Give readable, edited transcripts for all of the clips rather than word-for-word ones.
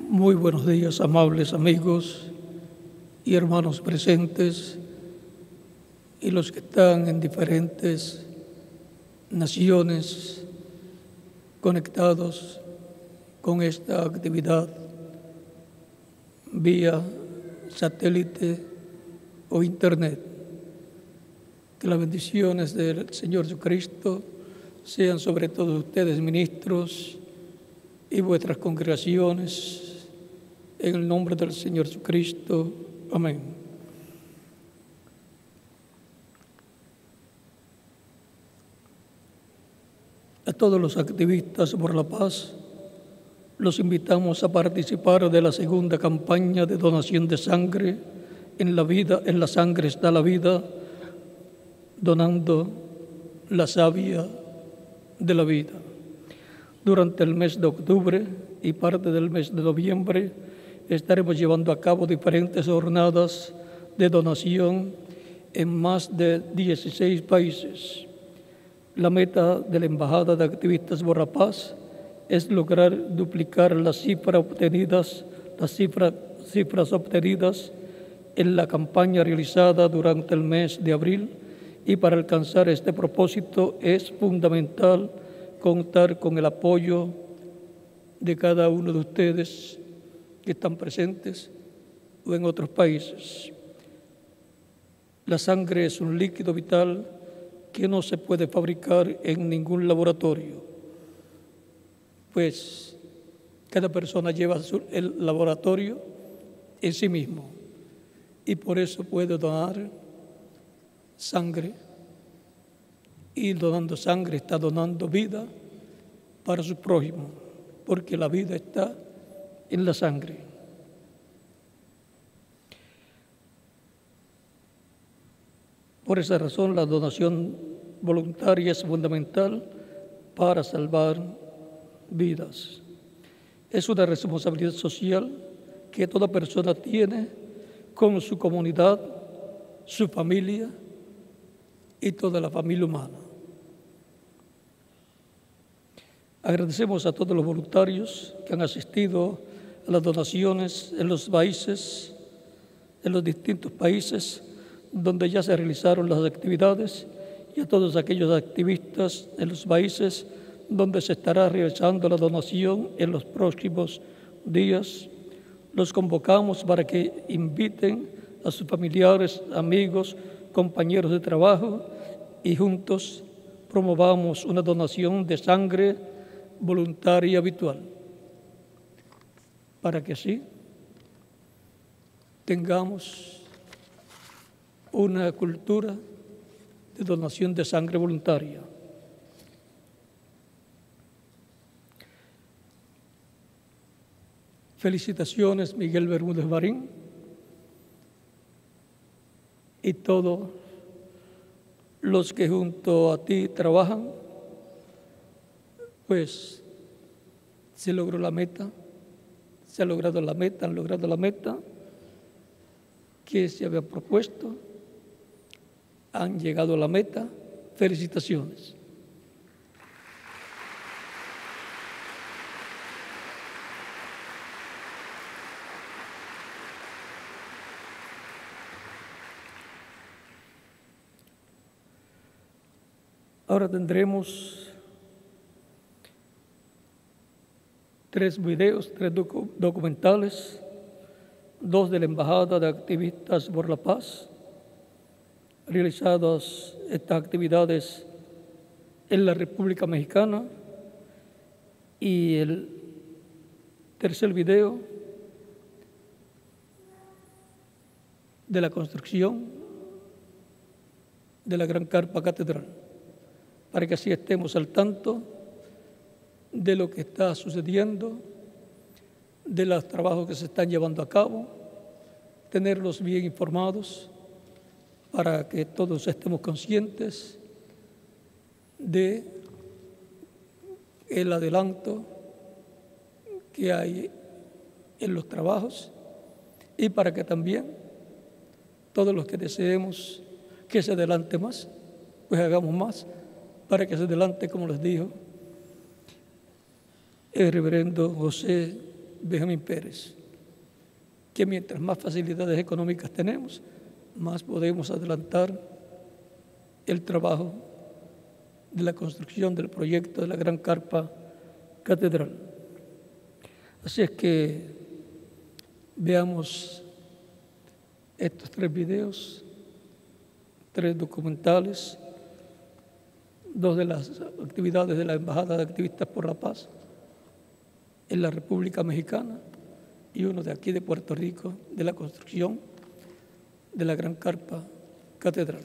Muy buenos días, amables amigos y hermanos presentes y los que están en diferentes naciones conectados con esta actividad vía satélite o internet. Que las bendiciones del Señor Jesucristo sean sobre todos ustedes, ministros, y vuestras congregaciones, en el nombre del Señor Jesucristo. Amén. A todos los activistas por la paz, los invitamos a participar de la segunda campaña de donación de sangre. En la sangre está la vida, donando la savia de la vida. Durante el mes de octubre y parte del mes de noviembre estaremos llevando a cabo diferentes jornadas de donación en más de 16 países. La meta de la Embajada de Activistas por la Paz es lograr duplicar las cifras obtenidas en la campaña realizada durante el mes de abril, y para alcanzar este propósito es fundamental contar con el apoyo de cada uno de ustedes que están presentes o en otros países. La sangre es un líquido vital que no se puede fabricar en ningún laboratorio, pues cada persona lleva el laboratorio en sí mismo y por eso puede donar sangre, y donando sangre está donando vida para su prójimo, porque la vida está en la sangre. Por esa razón, la donación voluntaria es fundamental para salvar vidas. Es una responsabilidad social que toda persona tiene con su comunidad, su familia y toda la familia humana. Agradecemos a todos los voluntarios que han asistido a las donaciones en los distintos países donde ya se realizaron las actividades, y a todos aquellos activistas en los países donde se estará realizando la donación en los próximos días. Los convocamos para que inviten a sus familiares, amigos, compañeros de trabajo, y juntos promovamos una donación de sangre voluntaria habitual, para que así tengamos una cultura de donación de sangre voluntaria. Felicitaciones, Miguel Bermúdez Marín, y todos los que junto a ti trabajan, pues se logró la meta, han logrado la meta que se había propuesto, han llegado a la meta. Felicitaciones. Ahora tendremos 3 videos, 3 documentales, 2 de la Embajada de Activistas por la Paz, realizadas estas actividades en la República Mexicana, y el tercer video de la construcción de la Gran Carpa Catedral, para que así estemos al tanto de lo que está sucediendo, de los trabajos que se están llevando a cabo, tenerlos bien informados para que todos estemos conscientes de el adelanto que hay en los trabajos, y para que también todos los que deseemos que se adelante más, pues hagamos más para que se adelante, como les dijo el reverendo José Benjamín Pérez, que mientras más facilidades económicas tenemos, más podemos adelantar el trabajo de la construcción del proyecto de la Gran Carpa Catedral. Así es que veamos estos 3 videos, 3 documentales, 2 de las actividades de la Embajada de Activistas por la Paz en la República Mexicana y uno de aquí de Puerto Rico, de la construcción de la Gran Carpa Catedral.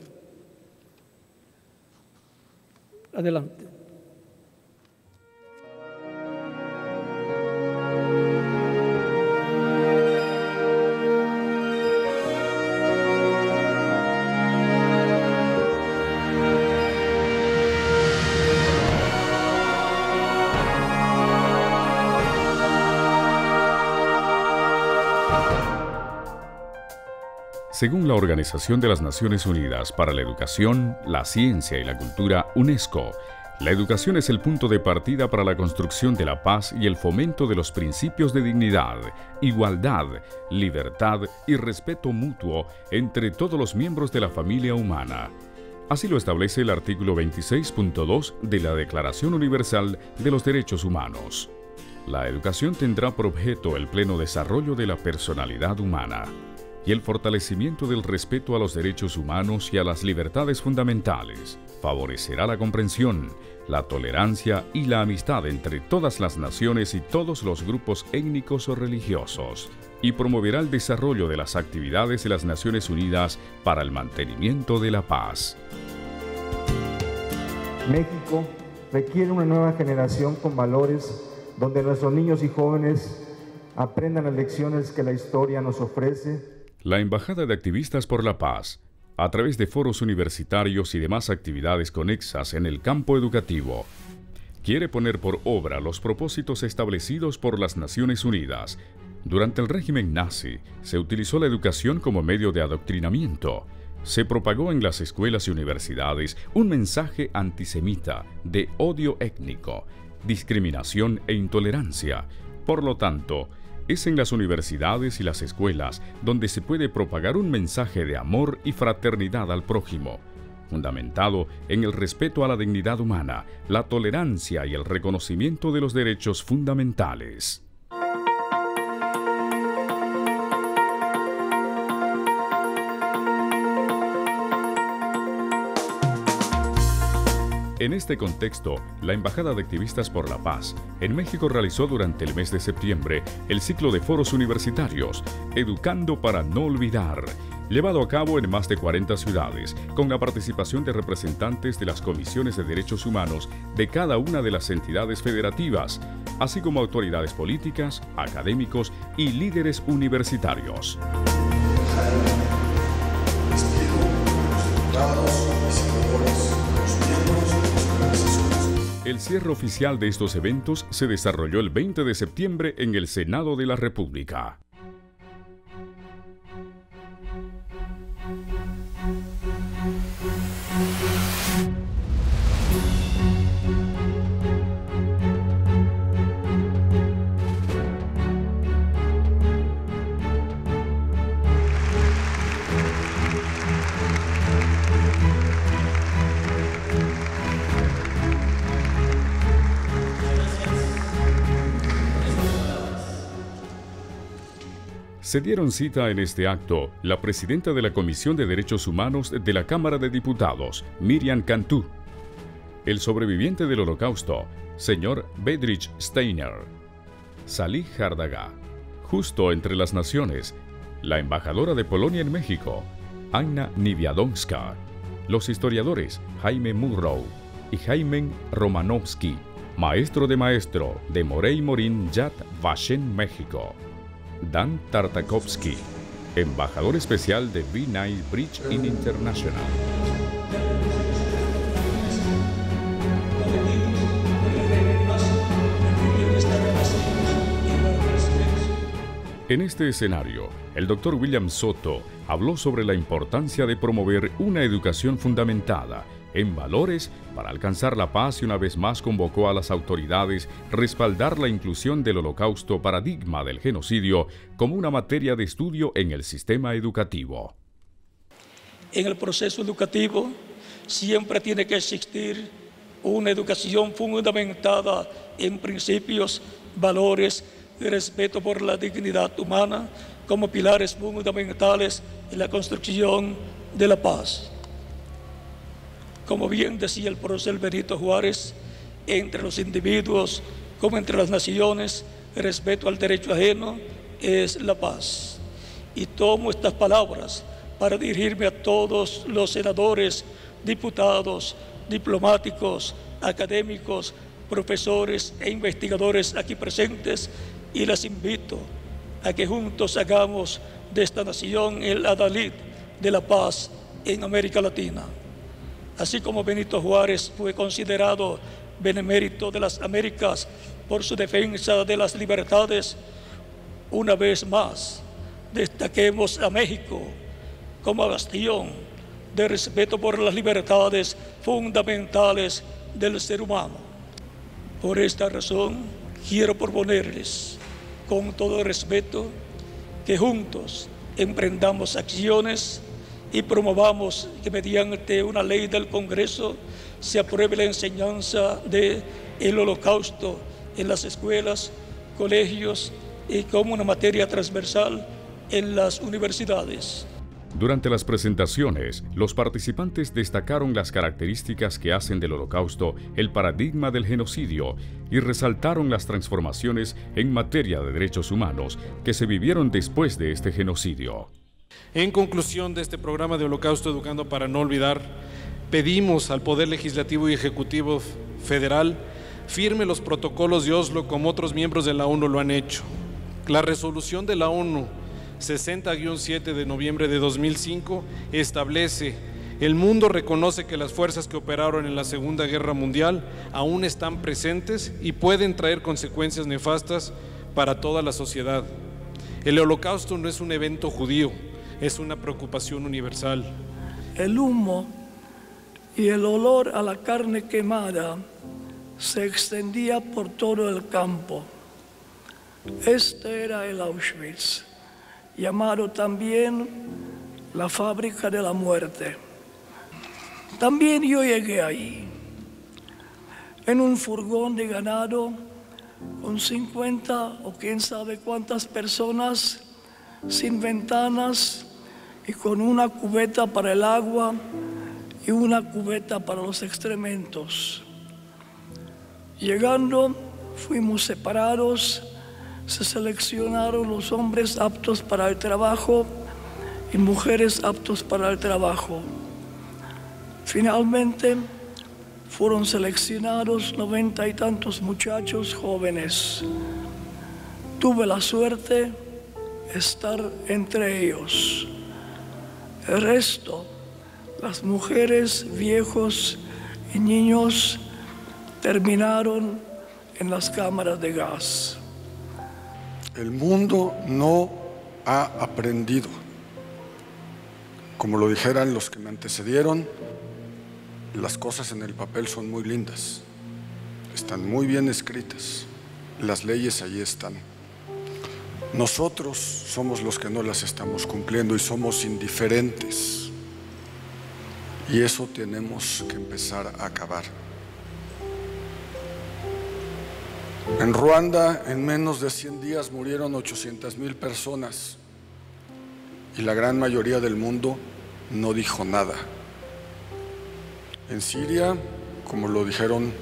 Adelante. Según la Organización de las Naciones Unidas para la Educación, la Ciencia y la Cultura, UNESCO, la educación es el punto de partida para la construcción de la paz y el fomento de los principios de dignidad, igualdad, libertad y respeto mutuo entre todos los miembros de la familia humana. Así lo establece el artículo 26.2 de la Declaración Universal de los Derechos Humanos. La educación tendrá por objeto el pleno desarrollo de la personalidad humana y el fortalecimiento del respeto a los derechos humanos y a las libertades fundamentales. Favorecerá la comprensión, la tolerancia y la amistad entre todas las naciones y todos los grupos étnicos o religiosos, y promoverá el desarrollo de las actividades de las Naciones Unidas para el mantenimiento de la paz. México requiere una nueva generación con valores donde nuestros niños y jóvenes aprendan las lecciones que la historia nos ofrece. La Embajada de Activistas por la Paz, a través de foros universitarios y demás actividades conexas en el campo educativo, quiere poner por obra los propósitos establecidos por las Naciones Unidas. Durante el régimen nazi, se utilizó la educación como medio de adoctrinamiento. Se propagó en las escuelas y universidades un mensaje antisemita de odio étnico, discriminación e intolerancia. Por lo tanto, es en las universidades y las escuelas donde se puede propagar un mensaje de amor y fraternidad al prójimo, fundamentado en el respeto a la dignidad humana, la tolerancia y el reconocimiento de los derechos fundamentales. En este contexto, la Embajada de Activistas por la Paz en México realizó durante el mes de septiembre el ciclo de foros universitarios Educando para no olvidar, llevado a cabo en más de 40 ciudades, con la participación de representantes de las comisiones de derechos humanos de cada una de las entidades federativas, así como autoridades políticas, académicos y líderes universitarios. El cierre oficial de estos eventos se desarrolló el 20 de septiembre en el Senado de la República. Se dieron cita en este acto la presidenta de la Comisión de Derechos Humanos de la Cámara de Diputados, Miriam Cantú, el sobreviviente del Holocausto, señor Bedřich Steiner, Salih Jardaga, justo entre las naciones, la embajadora de Polonia en México, Anna Niewiadomska, los historiadores Jaime Murrow y Jaime Romanowski, maestro de Morey Morín Yad Vashem, México, Dan Tartakovsky, embajador especial de V9 Bridge in International. En este escenario, el Dr. William Soto habló sobre la importancia de promover una educación fundamentada en valores para alcanzar la paz y una vez más convocó a las autoridades respaldar la inclusión del Holocausto, paradigma del genocidio, como una materia de estudio en el sistema educativo. En el proceso educativo siempre tiene que existir una educación fundamentada en principios, valores y respeto por la dignidad humana como pilares fundamentales en la construcción de la paz. Como bien decía el prócer Benito Juárez, entre los individuos como entre las naciones, el respeto al derecho ajeno es la paz. Y tomo estas palabras para dirigirme a todos los senadores, diputados, diplomáticos, académicos, profesores e investigadores aquí presentes, y les invito a que juntos hagamos de esta nación el adalid de la paz en América Latina. Así como Benito Juárez fue considerado benemérito de las Américas por su defensa de las libertades, una vez más destaquemos a México como bastión de respeto por las libertades fundamentales del ser humano. Por esta razón, quiero proponerles, con todo respeto, que juntos emprendamos acciones y promovamos que mediante una ley del Congreso se apruebe la enseñanza del Holocausto en las escuelas, colegios y como una materia transversal en las universidades. Durante las presentaciones, los participantes destacaron las características que hacen del Holocausto el paradigma del genocidio y resaltaron las transformaciones en materia de derechos humanos que se vivieron después de este genocidio. En conclusión de este programa de Holocausto Educando para no olvidar, pedimos al Poder Legislativo y Ejecutivo Federal firme los protocolos de Oslo como otros miembros de la ONU lo han hecho. La resolución de la ONU 60-7 de noviembre de 2005 establece: el mundo reconoce que las fuerzas que operaron en la Segunda Guerra Mundial aún están presentes y pueden traer consecuencias nefastas para toda la sociedad. El Holocausto no es un evento judío, es una preocupación universal. El humo y el olor a la carne quemada se extendía por todo el campo. Este era el Auschwitz, llamado también la fábrica de la muerte. También yo llegué ahí, en un furgón de ganado, con 50 o quién sabe cuántas personas, sin ventanas y con una cubeta para el agua y una cubeta para los excrementos. Llegando, fuimos separados. Se seleccionaron los hombres aptos para el trabajo y mujeres aptos para el trabajo. Finalmente, fueron seleccionados 90 y tantos muchachos jóvenes. Tuve la suerte de estar entre ellos. El resto, las mujeres, viejos y niños, terminaron en las cámaras de gas. El mundo no ha aprendido. Como lo dijeran los que me antecedieron, las cosas en el papel son muy lindas, están muy bien escritas, las leyes allí están. Nosotros somos los que no las estamos cumpliendo y somos indiferentes. Y eso tenemos que empezar a acabar. En Ruanda, en menos de 100 días murieron 800,000 personas y la gran mayoría del mundo no dijo nada. En Siria, como lo dijeron,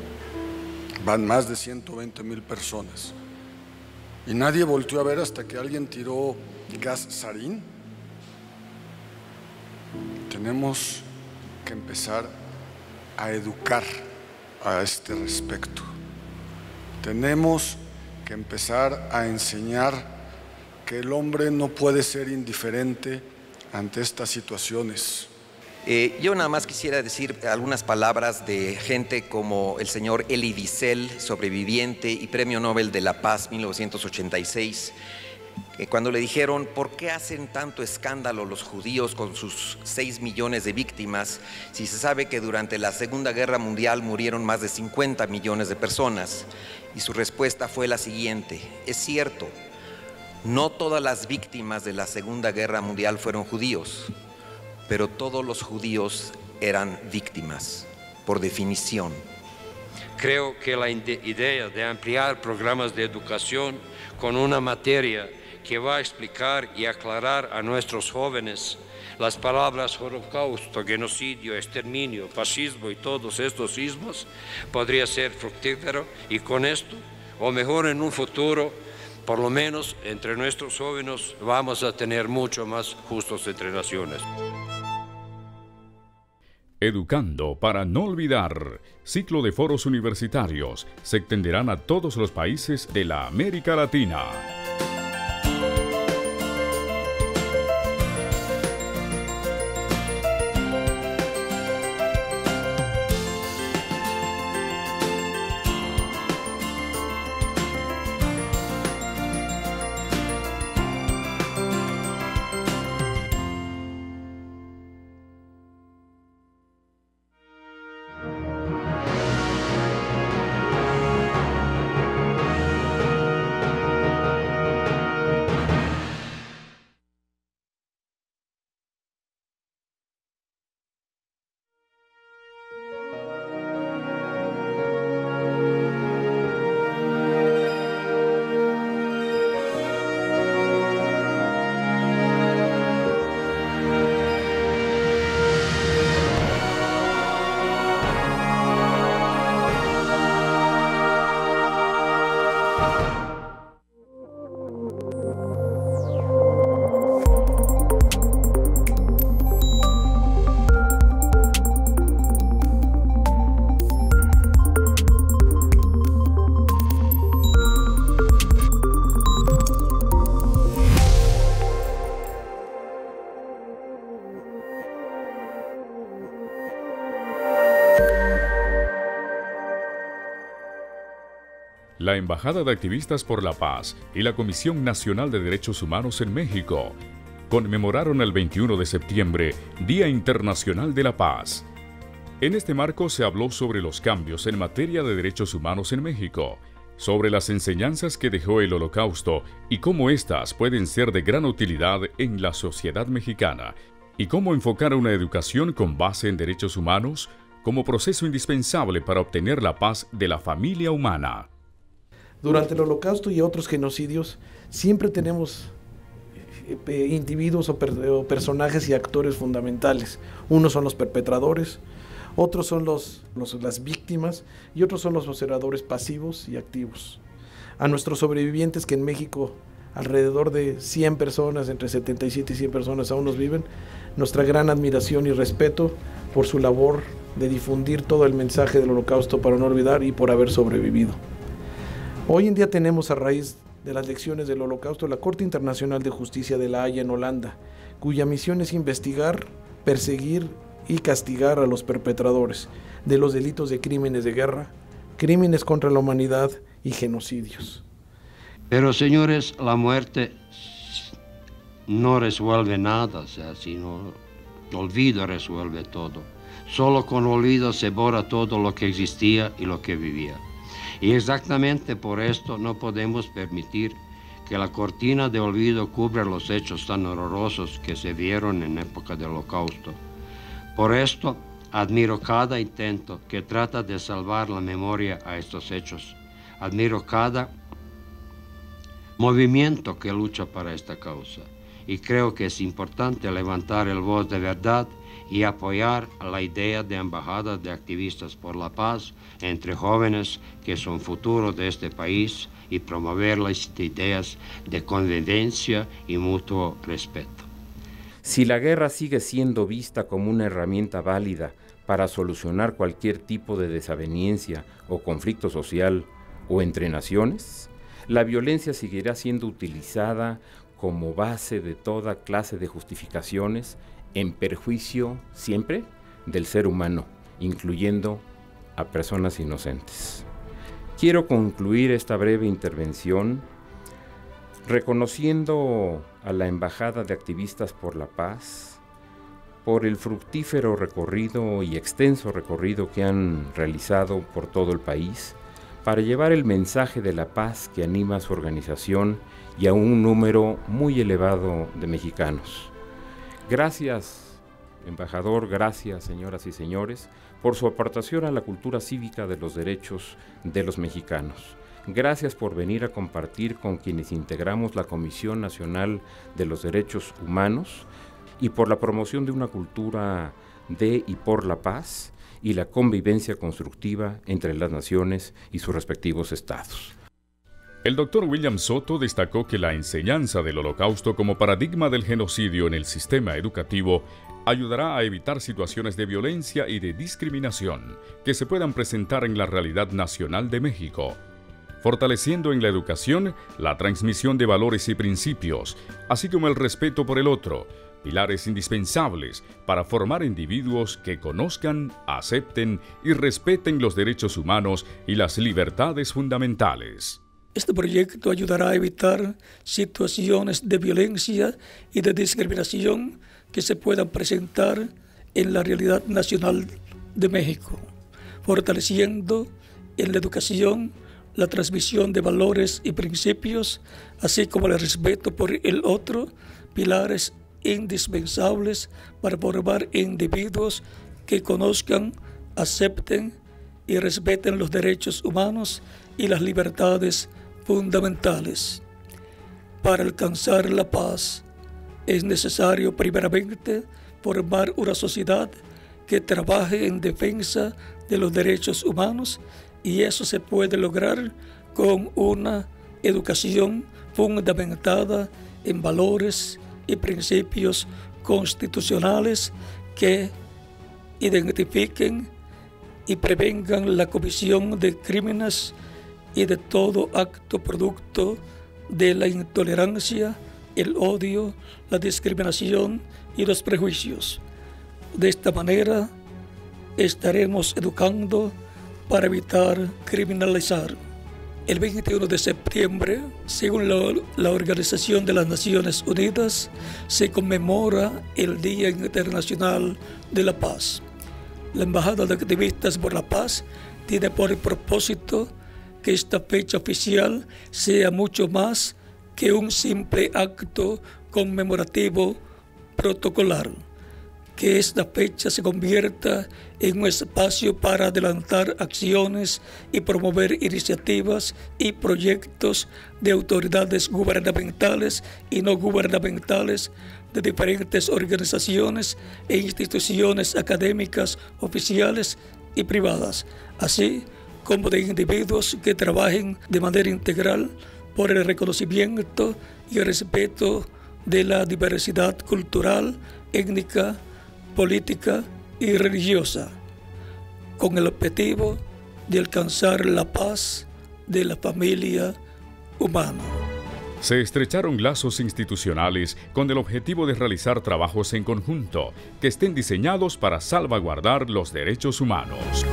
van más de 120,000 personas y nadie volteó a ver hasta que alguien tiró gas sarín. Tenemos que empezar a educar a este respecto. Tenemos que empezar a enseñar que el hombre no puede ser indiferente ante estas situaciones. Yo nada más quisiera decir algunas palabras de gente como el señor Elie Wiesel, sobreviviente y Premio Nobel de la Paz 1986. cuando le dijeron, ¿por qué hacen tanto escándalo los judíos con sus 6 millones de víctimas si se sabe que durante la Segunda Guerra Mundial murieron más de 50 millones de personas? Y su respuesta fue la siguiente: es cierto, no todas las víctimas de la Segunda Guerra Mundial fueron judíos, pero todos los judíos eran víctimas, por definición. Creo que la idea de ampliar programas de educación con una materia que va a explicar y aclarar a nuestros jóvenes las palabras holocausto, genocidio, exterminio, fascismo y todos estos ismos podría ser fructífero, y con esto, o mejor en un futuro, por lo menos entre nuestros jóvenes vamos a tener mucho más justos entre naciones. Educando para no olvidar. Ciclo de foros universitarios se extenderán a todos los países de la América Latina. La Embajada de Activistas por la Paz y la Comisión Nacional de Derechos Humanos en México conmemoraron el 21 de septiembre, Día Internacional de la Paz. En este marco se habló sobre los cambios en materia de derechos humanos en México, sobre las enseñanzas que dejó el Holocausto y cómo éstas pueden ser de gran utilidad en la sociedad mexicana, y cómo enfocar una educación con base en derechos humanos como proceso indispensable para obtener la paz de la familia humana. Durante el Holocausto y otros genocidios siempre tenemos individuos o personajes y actores fundamentales. Unos son los perpetradores, otros son las víctimas y otros son los observadores pasivos y activos. A nuestros sobrevivientes, que en México alrededor de 100 personas, entre 77 y 100 personas aún nos viven, nuestra gran admiración y respeto por su labor de difundir todo el mensaje del Holocausto para no olvidar y por haber sobrevivido. Hoy en día tenemos, a raíz de las lecciones del Holocausto, la Corte Internacional de Justicia de La Haya en Holanda, cuya misión es investigar, perseguir y castigar a los perpetradores de los delitos de crímenes de guerra, crímenes contra la humanidad y genocidios. Pero señores, la muerte no resuelve nada, o sea, sino olvido resuelve todo. Solo con olvido se borra todo lo que existía y lo que vivía. Y exactamente por esto no podemos permitir que la cortina de olvido cubra los hechos tan horrorosos que se vieron en época del Holocausto. Por esto admiro cada intento que trata de salvar la memoria a estos hechos. Admiro cada movimiento que lucha para esta causa. Y creo que es importante levantar el voz de verdad y apoyar la idea de embajadas de activistas por la paz entre jóvenes que son futuro de este país y promover las ideas de convivencia y mutuo respeto. Si la guerra sigue siendo vista como una herramienta válida para solucionar cualquier tipo de desaveniencia o conflicto social o entre naciones, la violencia seguirá siendo utilizada como base de toda clase de justificaciones en perjuicio siempre del ser humano, incluyendo a personas inocentes. Quiero concluir esta breve intervención reconociendo a la Embajada de Activistas por la Paz por el fructífero recorrido y extenso recorrido que han realizado por todo el país para llevar el mensaje de la paz que anima a su organización y a un número muy elevado de mexicanos. Gracias, embajador, gracias, señoras y señores, por su aportación a la cultura cívica de los derechos de los mexicanos. Gracias por venir a compartir con quienes integramos la Comisión Nacional de los Derechos Humanos y por la promoción de una cultura de y por la paz y la convivencia constructiva entre las naciones y sus respectivos estados. El doctor William Soto destacó que la enseñanza del Holocausto como paradigma del genocidio en el sistema educativo ayudará a evitar situaciones de violencia y de discriminación que se puedan presentar en la realidad nacional de México, fortaleciendo en la educación la transmisión de valores y principios, así como el respeto por el otro, pilares indispensables para formar individuos que conozcan, acepten y respeten los derechos humanos y las libertades fundamentales. Este proyecto ayudará a evitar situaciones de violencia y de discriminación que se puedan presentar en la realidad nacional de México, fortaleciendo en la educación la transmisión de valores y principios, así como el respeto por el otro, pilares indispensables para formar individuos que conozcan, acepten y respeten los derechos humanos y las libertades fundamentales. Para alcanzar la paz es necesario primeramente formar una sociedad que trabaje en defensa de los derechos humanos, y eso se puede lograr con una educación fundamentada en valores y principios constitucionales que identifiquen y prevengan la comisión de crímenes y de todo acto producto de la intolerancia, el odio, la discriminación y los prejuicios. De esta manera estaremos educando para evitar criminalizar. El 21 de septiembre, según la Organización de las Naciones Unidas, se conmemora el Día Internacional de la Paz. La Embajada de Activistas por la Paz tiene por propósito que esta fecha oficial sea mucho más que un simple acto conmemorativo protocolar, que esta fecha se convierta en un espacio para adelantar acciones y promover iniciativas y proyectos de autoridades gubernamentales y no gubernamentales, de diferentes organizaciones e instituciones académicas, oficiales y privadas, así como de individuos que trabajen de manera integral por el reconocimiento y el respeto de la diversidad cultural, étnica, política y religiosa, con el objetivo de alcanzar la paz de la familia humana. Se estrecharon lazos institucionales con el objetivo de realizar trabajos en conjunto que estén diseñados para salvaguardar los derechos humanos.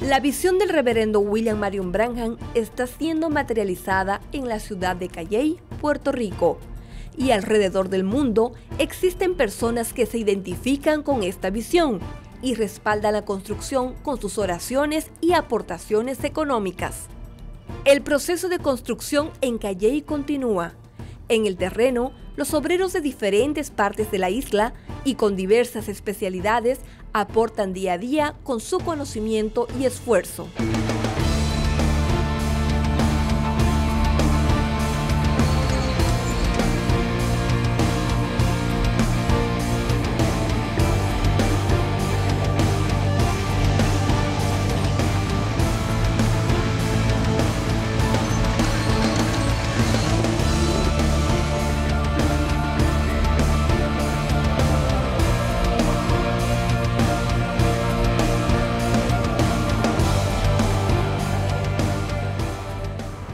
La visión del reverendo William Marion Branham está siendo materializada en la ciudad de Calley, Puerto Rico. Y alrededor del mundo existen personas que se identifican con esta visión y respaldan la construcción con sus oraciones y aportaciones económicas. El proceso de construcción en Calley continúa. En el terreno, los obreros de diferentes partes de la isla y con diversas especialidades aportan día a día con su conocimiento y esfuerzo.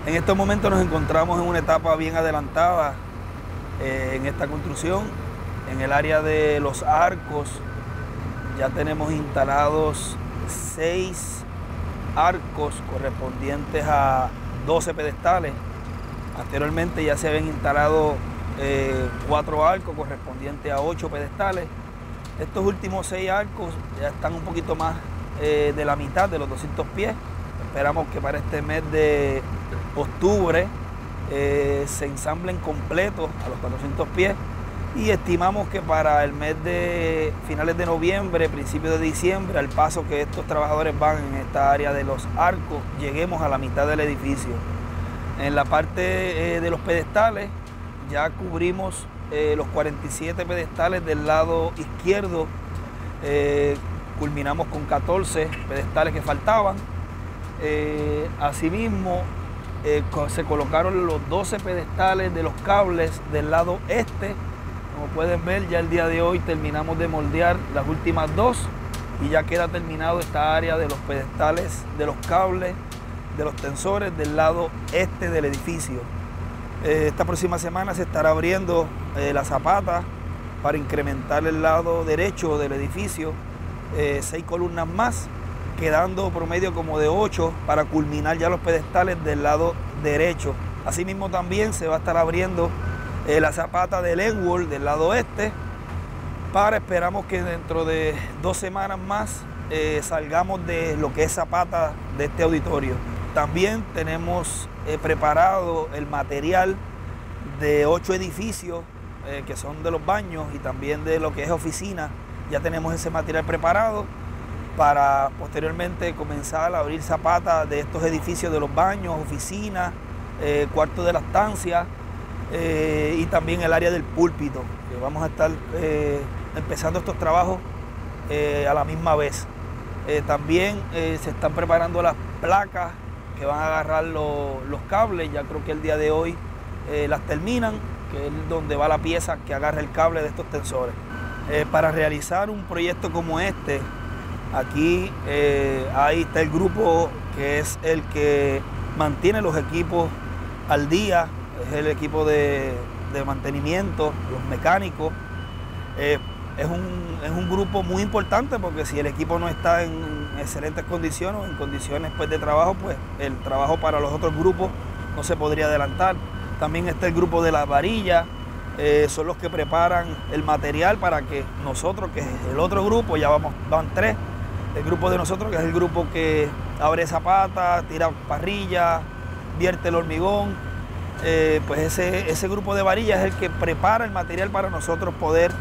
En estos momentos nos encontramos en una etapa bien adelantada en esta construcción. En el área de los arcos ya tenemos instalados 6 arcos correspondientes a 12 pedestales. Anteriormente ya se habían instalado 4 arcos correspondientes a 8 pedestales. Estos últimos 6 arcos ya están un poquito más de la mitad de los 200 pies. Esperamos que para este mes de octubre se ensamblen completos a los 400 pies y estimamos que para el mes de finales de noviembre, principios de diciembre, al paso que estos trabajadores van en esta área de los arcos, lleguemos a la mitad del edificio. En la parte de los pedestales ya cubrimos los 47 pedestales del lado izquierdo, culminamos con 14 pedestales que faltaban. Asimismo, se colocaron los 12 pedestales de los cables del lado este. Como pueden ver, ya el día de hoy terminamos de moldear las últimas 2 y ya queda terminado esta área de los pedestales, de los cables, de los tensores del lado este del edificio. Esta próxima semana se estará abriendo la zapata para incrementar el lado derecho del edificio, 6 columnas más, quedando promedio como de 8 para culminar ya los pedestales del lado derecho. Asimismo también se va a estar abriendo la zapata del Enwall del lado este, esperamos que dentro de 2 semanas más salgamos de lo que es zapata de este auditorio. También tenemos preparado el material de 8 edificios que son de los baños y también de lo que es oficina. Ya tenemos ese material preparado para posteriormente comenzar a abrir zapatas de estos edificios de los baños, oficinas, cuartos de la estancia y también el área del púlpito, que vamos a estar empezando estos trabajos a la misma vez. También se están preparando las placas que van a agarrar los cables, ya creo que el día de hoy las terminan, que es donde va la pieza que agarra el cable de estos tensores. Para realizar un proyecto como este, aquí ahí está el grupo que es el que mantiene los equipos al día, es el equipo de mantenimiento, los mecánicos. Es un grupo muy importante porque si el equipo no está en excelentes condiciones o en condiciones de trabajo, pues el trabajo para los otros grupos no se podría adelantar. También está el grupo de las varillas, son los que preparan el material para que nosotros, que es el otro grupo, ya van 3, el grupo de nosotros, que es el grupo que abre zapatas, tira parrillas, vierte el hormigón, pues ese grupo de varillas es el que prepara el material para nosotros poder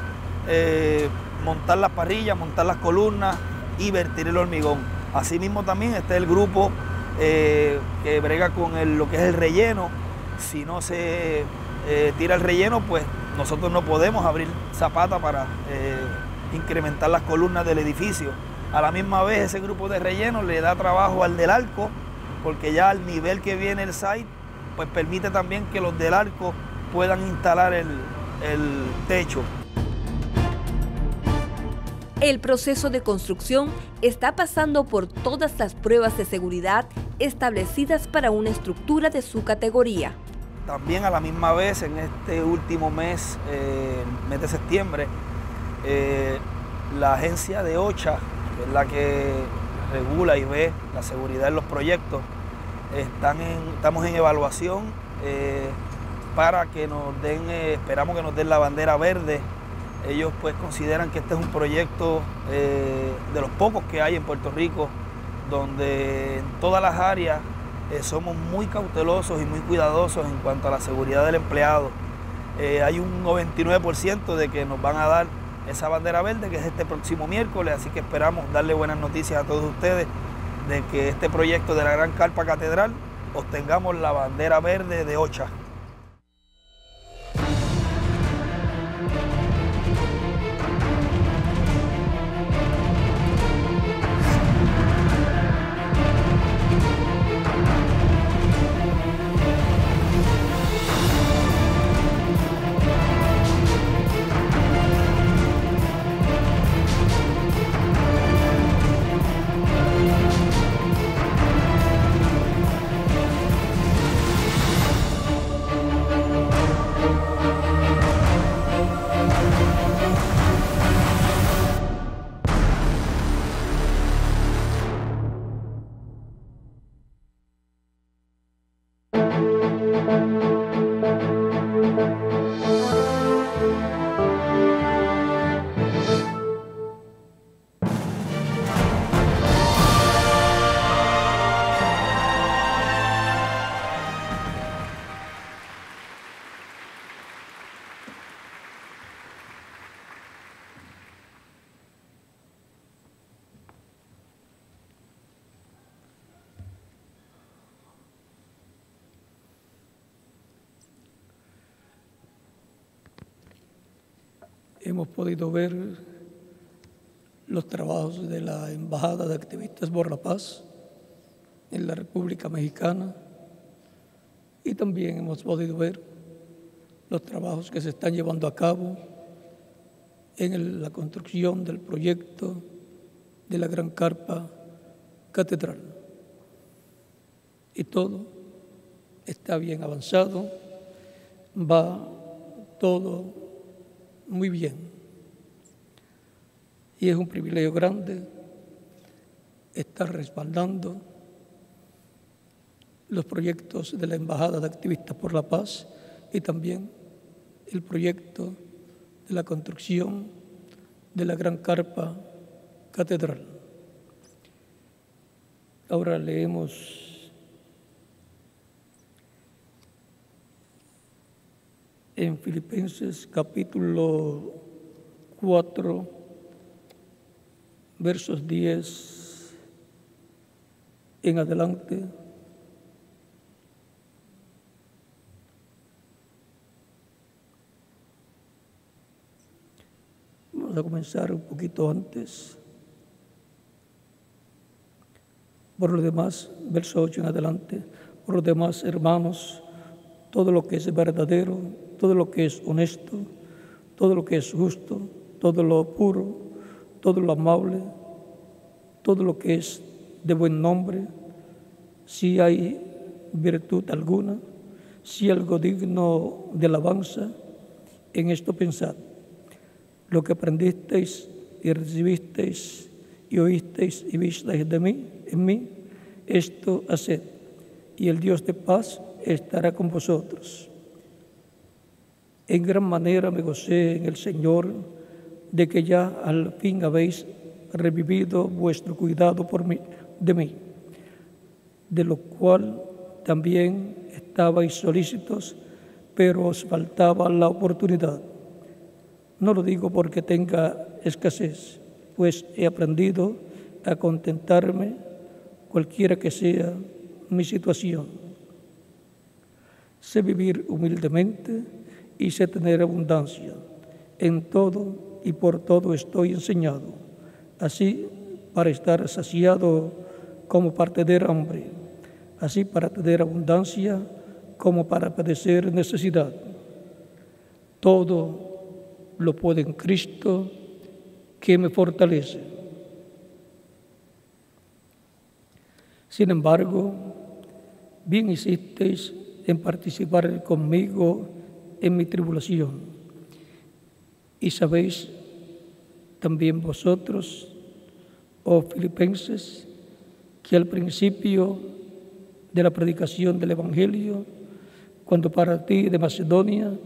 montar las parrillas, montar las columnas y vertir el hormigón. Asimismo también está el grupo que brega con lo que es el relleno. Si no se tira el relleno, pues nosotros no podemos abrir zapata para incrementar las columnas del edificio. A la misma vez ese grupo de relleno le da trabajo al del arco, porque ya al nivel que viene el site, pues permite también que los del arco puedan instalar el techo. El proceso de construcción está pasando por todas las pruebas de seguridad establecidas para una estructura de su categoría. También a la misma vez, en este último mes, mes de septiembre, la agencia de OCHA, que es la que regula y ve la seguridad en los proyectos, estamos en evaluación para que nos den, esperamos que nos den la bandera verde. Ellos pues consideran que este es un proyecto de los pocos que hay en Puerto Rico, donde en todas las áreas somos muy cautelosos y muy cuidadosos en cuanto a la seguridad del empleado. Hay un 99% de que nos van a dar esa bandera verde, que es este próximo miércoles, así que esperamos darle buenas noticias a todos ustedes de que este proyecto de la Gran Carpa Catedral obtengamos la bandera verde de OCHA. Hemos podido ver los trabajos de la Embajada de Activistas por la Paz en la República Mexicana y también hemos podido ver los trabajos que se están llevando a cabo en la construcción del proyecto de la Gran Carpa Catedral. Y todo está bien avanzado, va todo muy bien. Y es un privilegio grande estar respaldando los proyectos de la Embajada de Activistas por la Paz y también el proyecto de la construcción de la Gran Carpa Catedral. Ahora leemos en Filipenses capítulo 4, versos 10 en adelante. Vamos a comenzar un poquito antes. Por lo demás, verso 8 en adelante, por lo demás, hermanos, todo lo que es verdadero, todo lo que es honesto, todo lo que es justo, todo lo puro, todo lo amable, todo lo que es de buen nombre, si hay virtud alguna, si algo digno de alabanza, en esto pensad. Lo que aprendisteis y recibisteis y oísteis y visteis de mí, en mí, esto haced, y el Dios de paz estará con vosotros. En gran manera me gocé en el Señor de que ya al fin habéis revivido vuestro cuidado de mí, de lo cual también estabais solícitos, pero os faltaba la oportunidad. No lo digo porque tenga escasez, pues he aprendido a contentarme cualquiera que sea mi situación. Sé vivir humildemente y sé tener abundancia. En todo y por todo estoy enseñado, así para estar saciado como para tener hambre, así para tener abundancia como para padecer necesidad. Todo lo puedo en Cristo que me fortalece. Sin embargo, bien hicisteis en participar conmigo en mi tribulación. Y sabéis también vosotros, oh Filipenses, que al principio de la predicación del Evangelio, cuando partí de Macedonia,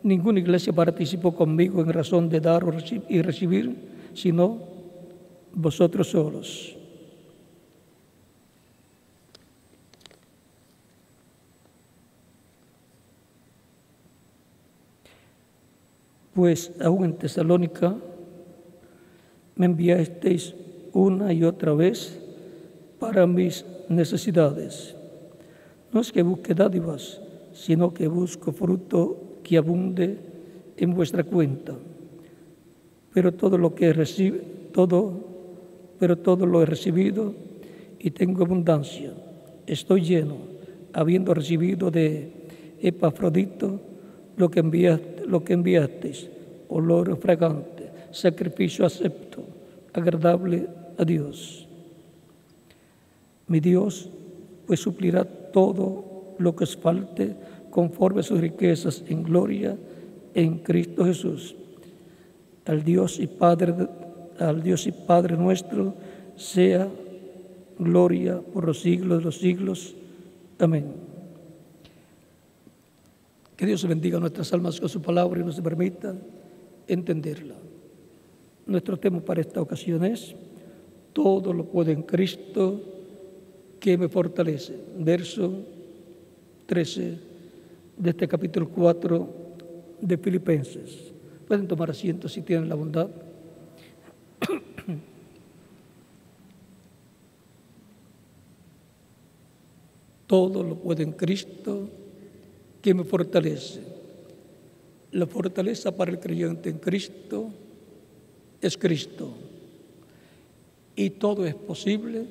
ninguna iglesia participó conmigo en razón de dar y recibir, sino vosotros solos. Pues aún en Tesalónica me enviasteis una y otra vez para mis necesidades. No es que busque dádivas, sino que busco fruto que abunde en vuestra cuenta. Pero todo lo he recibido y tengo abundancia. Estoy lleno, habiendo recibido de Epafrodito lo que enviasteis, olor fragante, sacrificio acepto, agradable a Dios. Mi Dios pues suplirá todo lo que os falte conforme a sus riquezas en gloria en Cristo Jesús. Al Dios y Padre nuestro sea gloria por los siglos de los siglos. Amén. Que Dios bendiga nuestras almas con su palabra y nos permita entenderla. Nuestro tema para esta ocasión es: todo lo puedo en Cristo que me fortalece. Verso 13 de este capítulo 4 de Filipenses. Pueden tomar asiento si tienen la bondad. Todo lo puedo en Cristo que me fortalece. La fortaleza para el creyente en Cristo es Cristo. Y todo es posible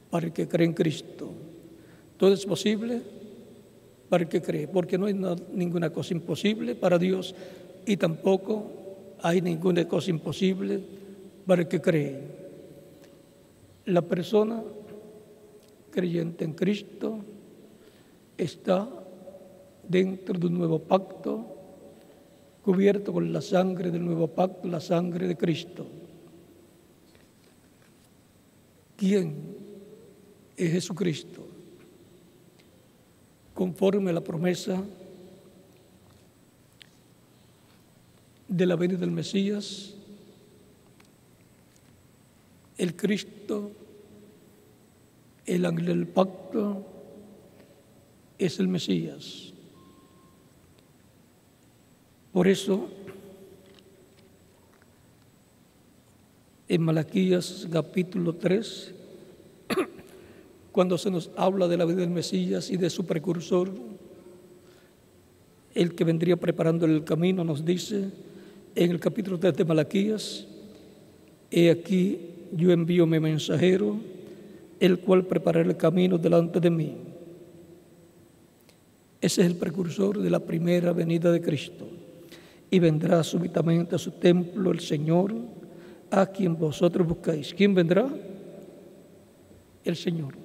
para el que cree en Cristo. Todo es posible para el que cree, porque no hay ninguna cosa imposible para Dios y tampoco hay ninguna cosa imposible para el que cree. La persona creyente en Cristo está dentro de un nuevo pacto, cubierto con la sangre del nuevo pacto, la sangre de Cristo. ¿Quién es Jesucristo? Conforme a la promesa de la venida del Mesías, el Cristo, el ángel del pacto, es el Mesías. Por eso, en Malaquías capítulo 3, cuando se nos habla de la venida del Mesías y de su precursor, el que vendría preparando el camino, nos dice en el capítulo 3 de Malaquías: he aquí yo envío mi mensajero, el cual preparará el camino delante de mí. Ese es el precursor de la primera venida de Cristo. Y vendrá súbitamente a su templo el Señor, a quien vosotros buscáis. ¿Quién vendrá? El Señor.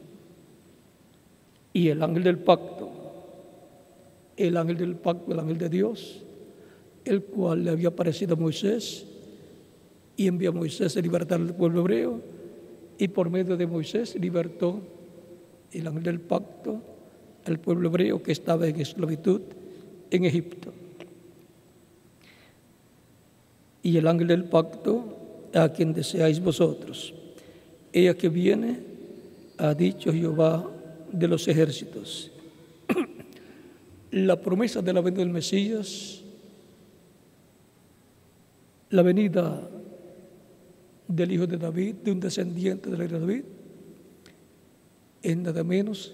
Y el ángel del pacto, el ángel de Dios, el cual le había aparecido a Moisés y envió a Moisés a libertar al pueblo hebreo, y por medio de Moisés libertó el ángel del pacto al pueblo hebreo que estaba en esclavitud en Egipto. Y el ángel del pacto, a quien deseáis vosotros. Ella que viene, ha dicho Jehová de los ejércitos. La promesa de la venida del Mesías, la venida del hijo de David, de un descendiente del rey de David, es nada menos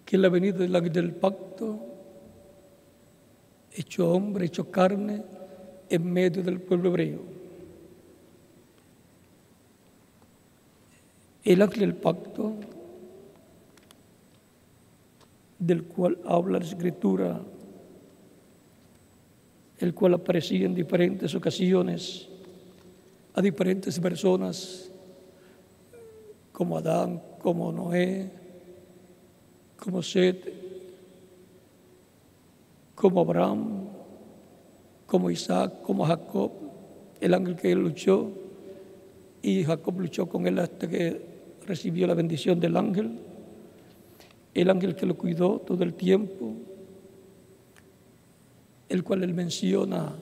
que la venida del ángel del pacto, hecho hombre, hecho carne, en medio del pueblo hebreo. El ángel del pacto, del cual habla la Escritura, el cual aparecía en diferentes ocasiones a diferentes personas, como Adán, como Noé, como Set, como Abraham, como Isaac, como Jacob, el ángel que él luchó, y Jacob luchó con él hasta que recibió la bendición del ángel, el ángel que lo cuidó todo el tiempo, el cual él menciona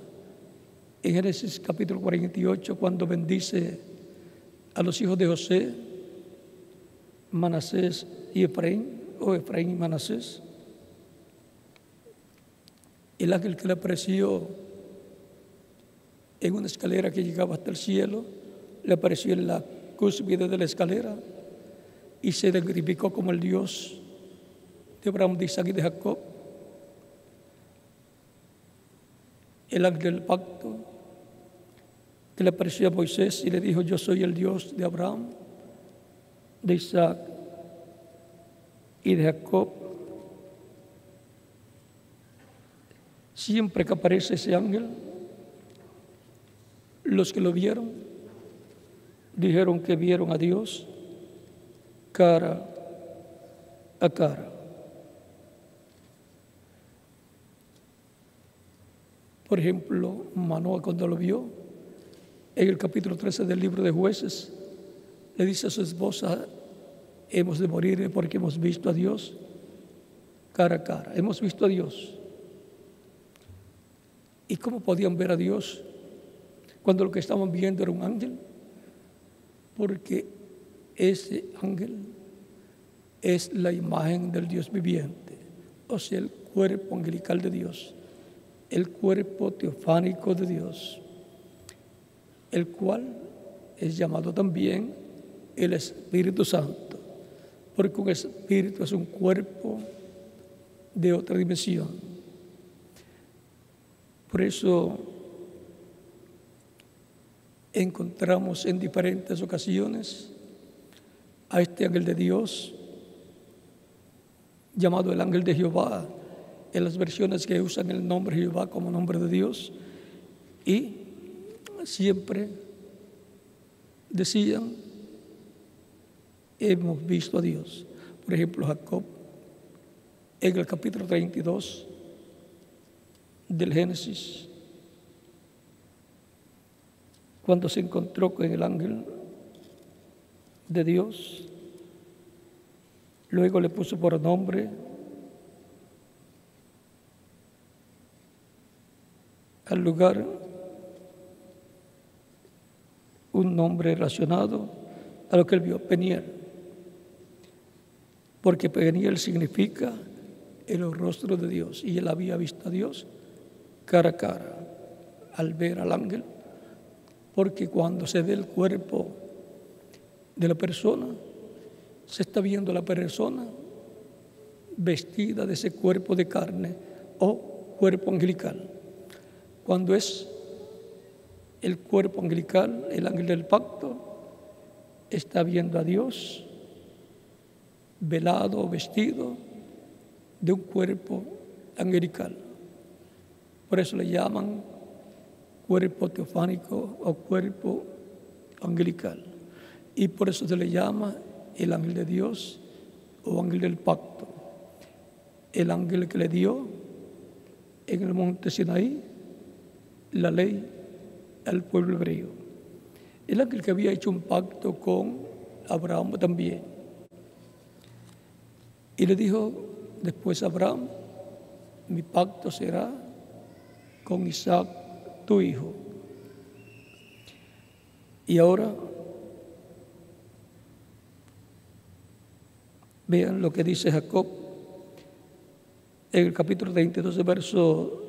en Génesis capítulo 48, cuando bendice a los hijos de José, Manasés y Efraín, o Efraín y Manasés. El ángel que le apareció en una escalera que llegaba hasta el cielo, le apareció en la cúspide de la escalera y se identificó como el Dios de Abraham, de Isaac y de Jacob. El ángel del pacto que le apareció a Moisés y le dijo: yo soy el Dios de Abraham, de Isaac y de Jacob. Siempre que aparece ese ángel, los que lo vieron dijeron que vieron a Dios cara a cara. Por ejemplo, Manoah, cuando lo vio, en el capítulo 13 del libro de Jueces, le dice a su esposa: hemos de morir porque hemos visto a Dios cara a cara. Hemos visto a Dios. ¿Y cómo podían ver a Dios cuando lo que estaban viendo era un ángel? Porque ese ángel es la imagen del Dios viviente, o sea, el cuerpo angelical de Dios, el cuerpo teofánico de Dios, el cual es llamado también el Espíritu Santo, porque un espíritu es un cuerpo de otra dimensión. Por eso encontramos en diferentes ocasiones a este ángel de Dios, llamado el ángel de Jehová, en las versiones que usan el nombre Jehová como nombre de Dios, y siempre decían: hemos visto a Dios. Por ejemplo, Jacob, en el capítulo 32 del Génesis, cuando se encontró con el ángel de Dios, luego le puso por nombre al lugar un nombre relacionado a lo que él vio, Peniel, porque Peniel significa el rostro de Dios, y él había visto a Dios cara a cara al ver al ángel, porque cuando se ve el cuerpo de la persona, se está viendo la persona vestida de ese cuerpo de carne o cuerpo angelical. Cuando es el cuerpo angelical, el ángel del pacto está viendo a Dios velado o vestido de un cuerpo angelical. Por eso le llaman cuerpo teofánico o cuerpo angelical. Y por eso se le llama el ángel de Dios o ángel del pacto. El ángel que le dio en el monte Sinaí la ley al pueblo hebreo. El ángel que había hecho un pacto con Abraham también. Y le dijo después a Abraham: mi pacto será con Isaac, tu hijo. Y ahora vean lo que dice Jacob en el capítulo 32, verso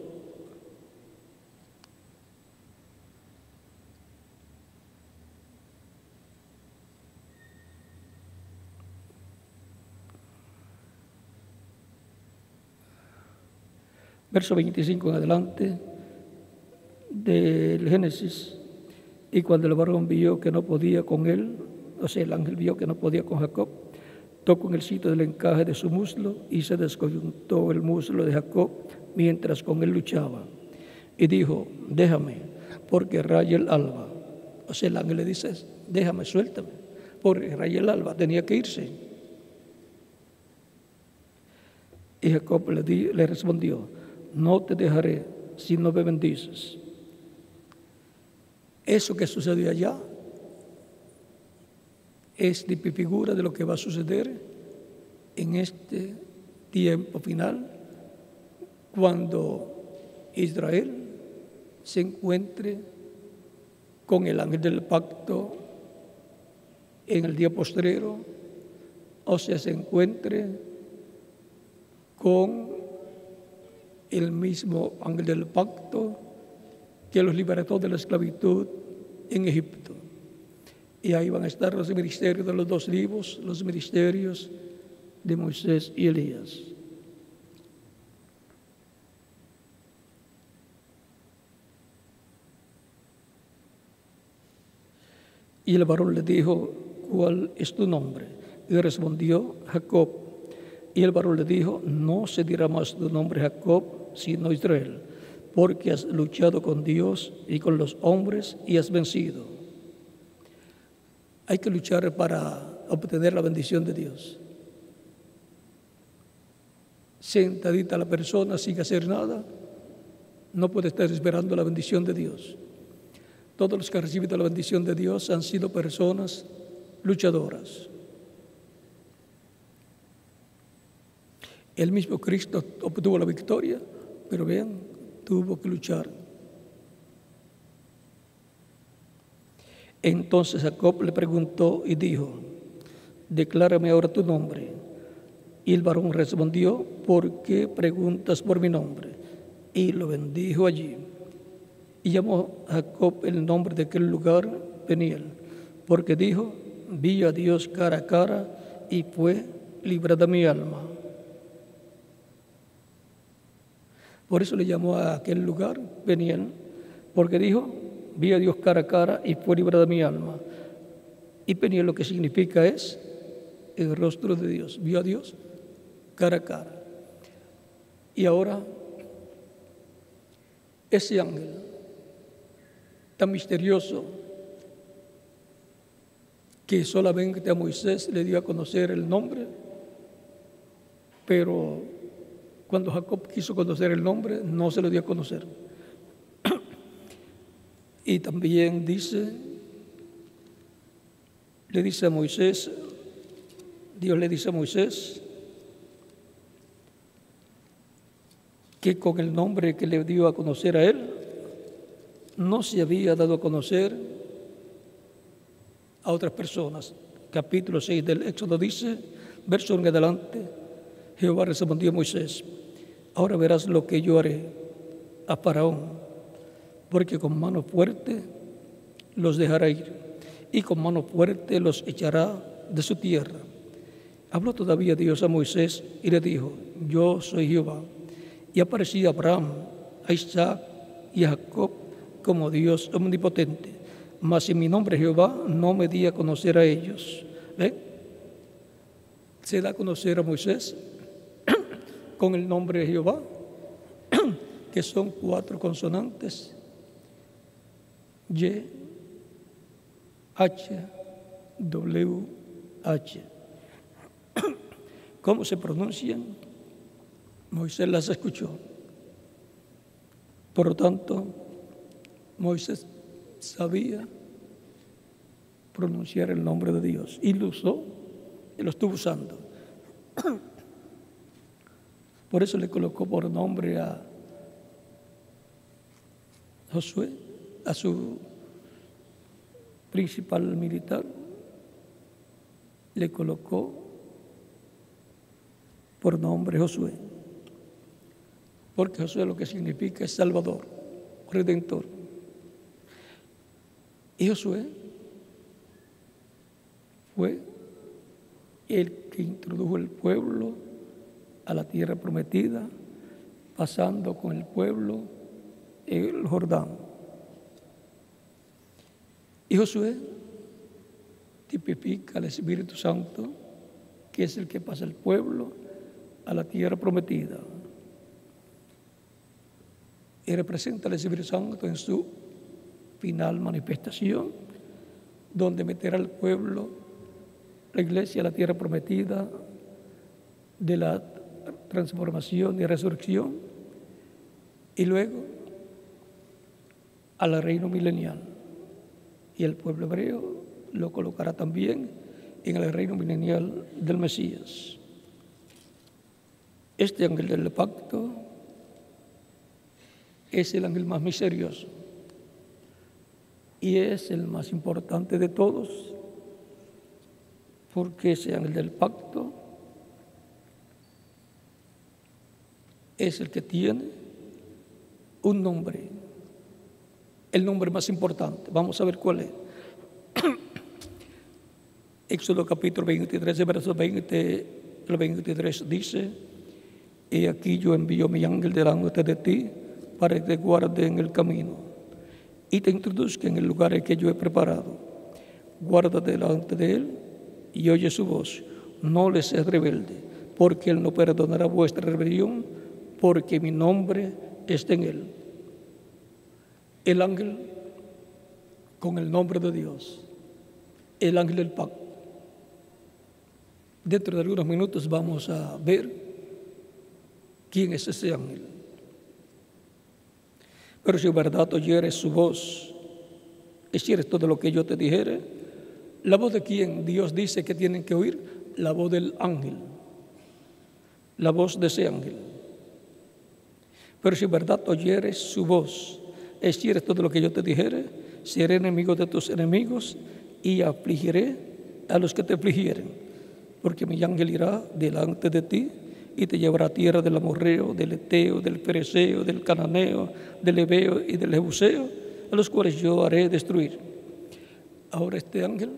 25 en adelante del Génesis. Y cuando el varón vio que no podía con él, o sea, el ángel vio que no podía con Jacob, tocó en el sitio del encaje de su muslo y se descoyuntó el muslo de Jacob mientras con él luchaba. Y dijo: déjame, porque raya el alba. O sea, el ángel le dice: déjame, suéltame, porque raya el alba, tenía que irse. Y Jacob le respondió: no te dejaré si no me bendices. Eso que sucedió allá es figura de lo que va a suceder en este tiempo final, cuando Israel se encuentre con el ángel del pacto en el día postrero, o sea, se encuentre con el mismo ángel del pacto que los libertó de la esclavitud en Egipto. Y ahí van a estar los ministerios de los dos libros, los ministerios de Moisés y Elías. Y el varón le dijo: ¿cuál es tu nombre? Y respondió: Jacob. Y el varón le dijo: no se dirá más tu nombre Jacob, sino Israel, porque has luchado con Dios y con los hombres y has vencido. Hay que luchar para obtener la bendición de Dios. Sentadita la persona sin hacer nada, no puede estar esperando la bendición de Dios. Todos los que han recibido la bendición de Dios han sido personas luchadoras. El mismo Cristo obtuvo la victoria, pero vean, tuvo que luchar. Entonces Jacob le preguntó y dijo: declárame ahora tu nombre. Y el varón respondió: ¿por qué preguntas por mi nombre? Y lo bendijo allí. Y llamó Jacob el nombre de aquel lugar Peniel, porque dijo: vi a Dios cara a cara y fue librada mi alma. Por eso le llamó a aquel lugar Peniel, porque dijo: vi a Dios cara a cara y fue librada mi alma. Y Peniel lo que significa es el rostro de Dios. Vio a Dios cara a cara. Y ahora ese ángel tan misterioso que solamente a Moisés le dio a conocer el nombre, pero cuando Jacob quiso conocer el nombre, no se lo dio a conocer. Y también le dice a Moisés, Dios le dice a Moisés que con el nombre que le dio a conocer a él, no se había dado a conocer a otras personas. Capítulo 6 del Éxodo dice, verso en adelante, Jehová respondió a Moisés: ahora verás lo que yo haré a Faraón, porque con mano fuerte los dejará ir, y con mano fuerte los echará de su tierra. Habló todavía Dios a Moisés y le dijo: yo soy Jehová. Y apareció a Abraham, a Isaac y a Jacob como Dios omnipotente. Mas en mi nombre Jehová no me di a conocer a ellos. ¿Ven? Se da a conocer a Moisés con el nombre de Jehová, que son 4 consonantes: Y, H, W, H. ¿Cómo se pronuncian? Moisés las escuchó. Por lo tanto, Moisés sabía pronunciar el nombre de Dios y lo usó y lo estuvo usando. Por eso le colocó por nombre a Josué, a su principal militar, le colocó por nombre Josué, porque Josué lo que significa es Salvador, Redentor. Y Josué fue el que introdujo el pueblo a la tierra prometida, pasando con el pueblo el Jordán. Y Josué tipifica al Espíritu Santo, que es el que pasa el pueblo a la tierra prometida. Y representa al Espíritu Santo en su final manifestación, donde meterá al pueblo, la iglesia, a la tierra prometida de la transformación y resurrección, y luego al reino milenial. Y el pueblo hebreo lo colocará también en el reino milenial del Mesías. Este ángel del pacto es el ángel más misterioso y es el más importante de todos, porque ese ángel del pacto es el que tiene un nombre, el nombre más importante. Vamos a ver cuál es. Éxodo capítulo 23, verso 20 al 23 dice: He aquí yo envío mi ángel delante de ti para que te guarde en el camino y te introduzca en el lugar que yo he preparado. Guarda delante de él y oye su voz. No le seas rebelde, porque él no perdonará vuestra rebelión, porque mi nombre está en él. El ángel con el nombre de Dios, el ángel del pacto. Dentro de algunos minutos vamos a ver quién es ese ángel. Pero si en verdad oyeres su voz, hicieres todo lo que yo te dijere, ¿la voz de quién Dios dice que tienen que oír? La voz del ángel, la voz de ese ángel. Pero si en verdad oyeres su voz, hicieres todo lo que yo te dijere, seré enemigo de tus enemigos y afligiré a los que te afligieren. Porque mi ángel irá delante de ti y te llevará a tierra del amorreo, del eteo, del fereceo, del cananeo, del heveo y del jebuseo, a los cuales yo haré destruir. Ahora este ángel,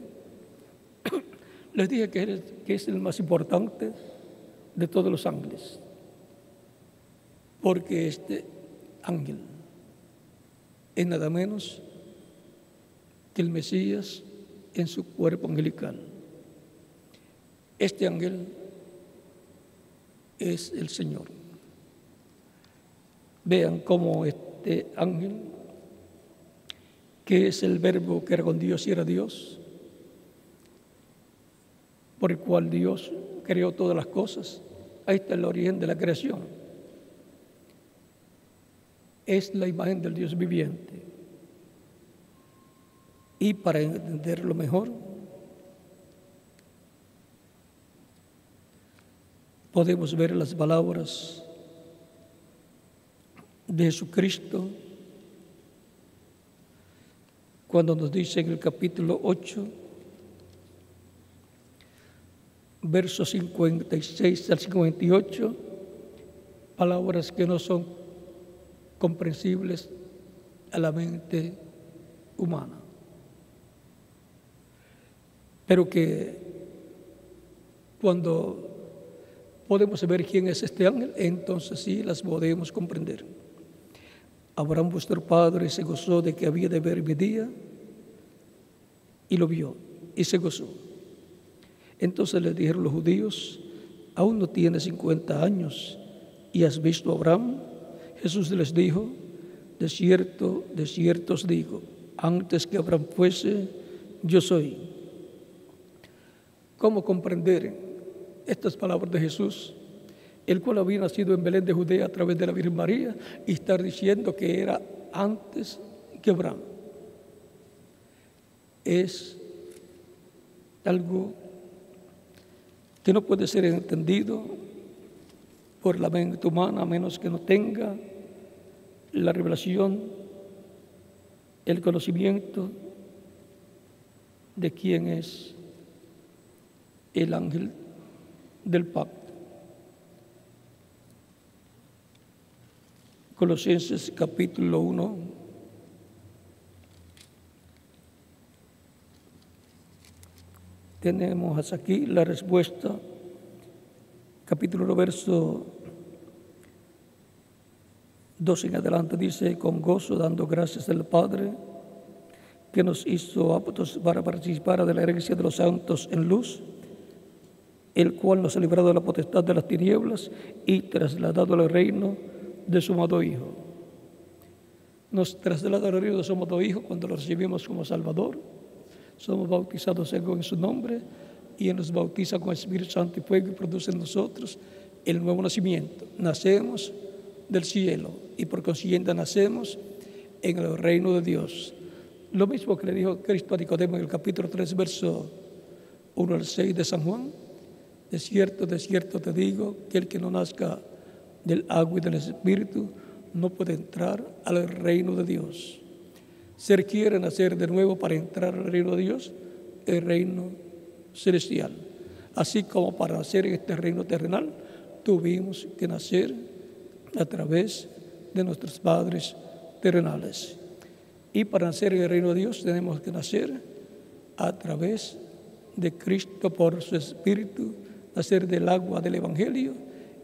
les dije que es el más importante de todos los ángeles, porque este ángel es nada menos que el Mesías en su cuerpo angelical. Este ángel es el Señor. Vean cómo este ángel, que es el verbo que era con Dios y era Dios, por el cual Dios creó todas las cosas. Ahí está el origen de la creación. Es la imagen del Dios viviente. Y para entenderlo mejor, podemos ver las palabras de Jesucristo cuando nos dice en el capítulo 8, versos 56 al 58, palabras que no son comprensibles a la mente humana, pero que cuando podemos ver quién es este ángel, entonces sí las podemos comprender. Abraham, vuestro padre, se gozó de que había de ver mi día, y lo vio, y se gozó. Entonces le dijeron los judíos: aún no tienes 50 años, ¿y has visto a Abraham? Jesús les dijo: de cierto os digo, antes que Abraham fuese, yo soy. ¿Cómo comprender estas palabras de Jesús, el cual había nacido en Belén de Judea a través de la Virgen María, y estar diciendo que era antes que Abraham? Es algo que no puede ser entendido por la mente humana a menos que no tenga la revelación, el conocimiento de quién es el ángel del pacto. Colosenses capítulo 1, tenemos hasta aquí la respuesta. Capítulo 1, verso 2 en adelante dice: con gozo dando gracias al Padre que nos hizo aptos para participar de la herencia de los santos en luz, el cual nos ha librado de la potestad de las tinieblas y trasladado al reino de su amado Hijo. Nos traslada al reino de su amado Hijo cuando lo recibimos como Salvador. Somos bautizados en su nombre y Él nos bautiza con el Espíritu Santo y fuego y produce en nosotros el nuevo nacimiento. Nacemos del cielo y por consiguiente nacemos en el reino de Dios. Lo mismo que le dijo Cristo a Nicodemo en el capítulo 3, verso 1 al 6 de San Juan. De cierto te digo, que el que no nazca del agua y del Espíritu no puede entrar al reino de Dios. Si quiere nacer de nuevo para entrar al reino de Dios, el reino celestial. Así como para nacer en este reino terrenal, tuvimos que nacer a través de nuestros padres terrenales. Y para nacer en el reino de Dios tenemos que nacer a través de Cristo por su Espíritu, nacer del agua del Evangelio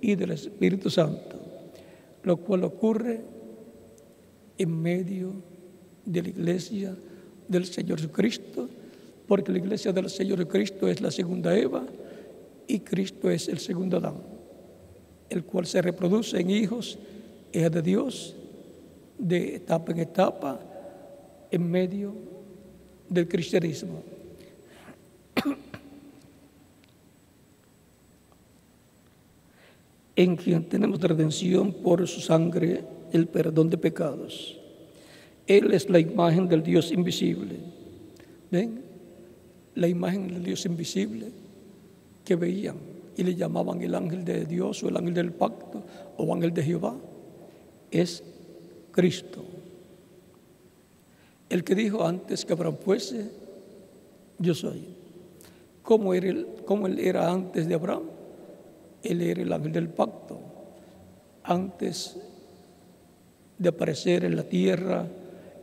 y del Espíritu Santo, lo cual ocurre en medio de la iglesia del Señor Jesucristo, porque la iglesia del Señor Jesucristo es la segunda Eva y Cristo es el segundo Adán, el cual se reproduce en hijos, hijas de Dios, de etapa en etapa, en medio del cristianismo. En quien tenemos redención por su sangre, el perdón de pecados. Él es la imagen del Dios invisible. ¿Ven? La imagen del Dios invisible que veían y le llamaban el ángel de Dios o el ángel del pacto o ángel de Jehová, es Cristo. El que dijo antes que Abraham fuese, yo soy. ¿Cómo él era antes de Abraham? Él era el ángel del pacto. Antes de aparecer en la tierra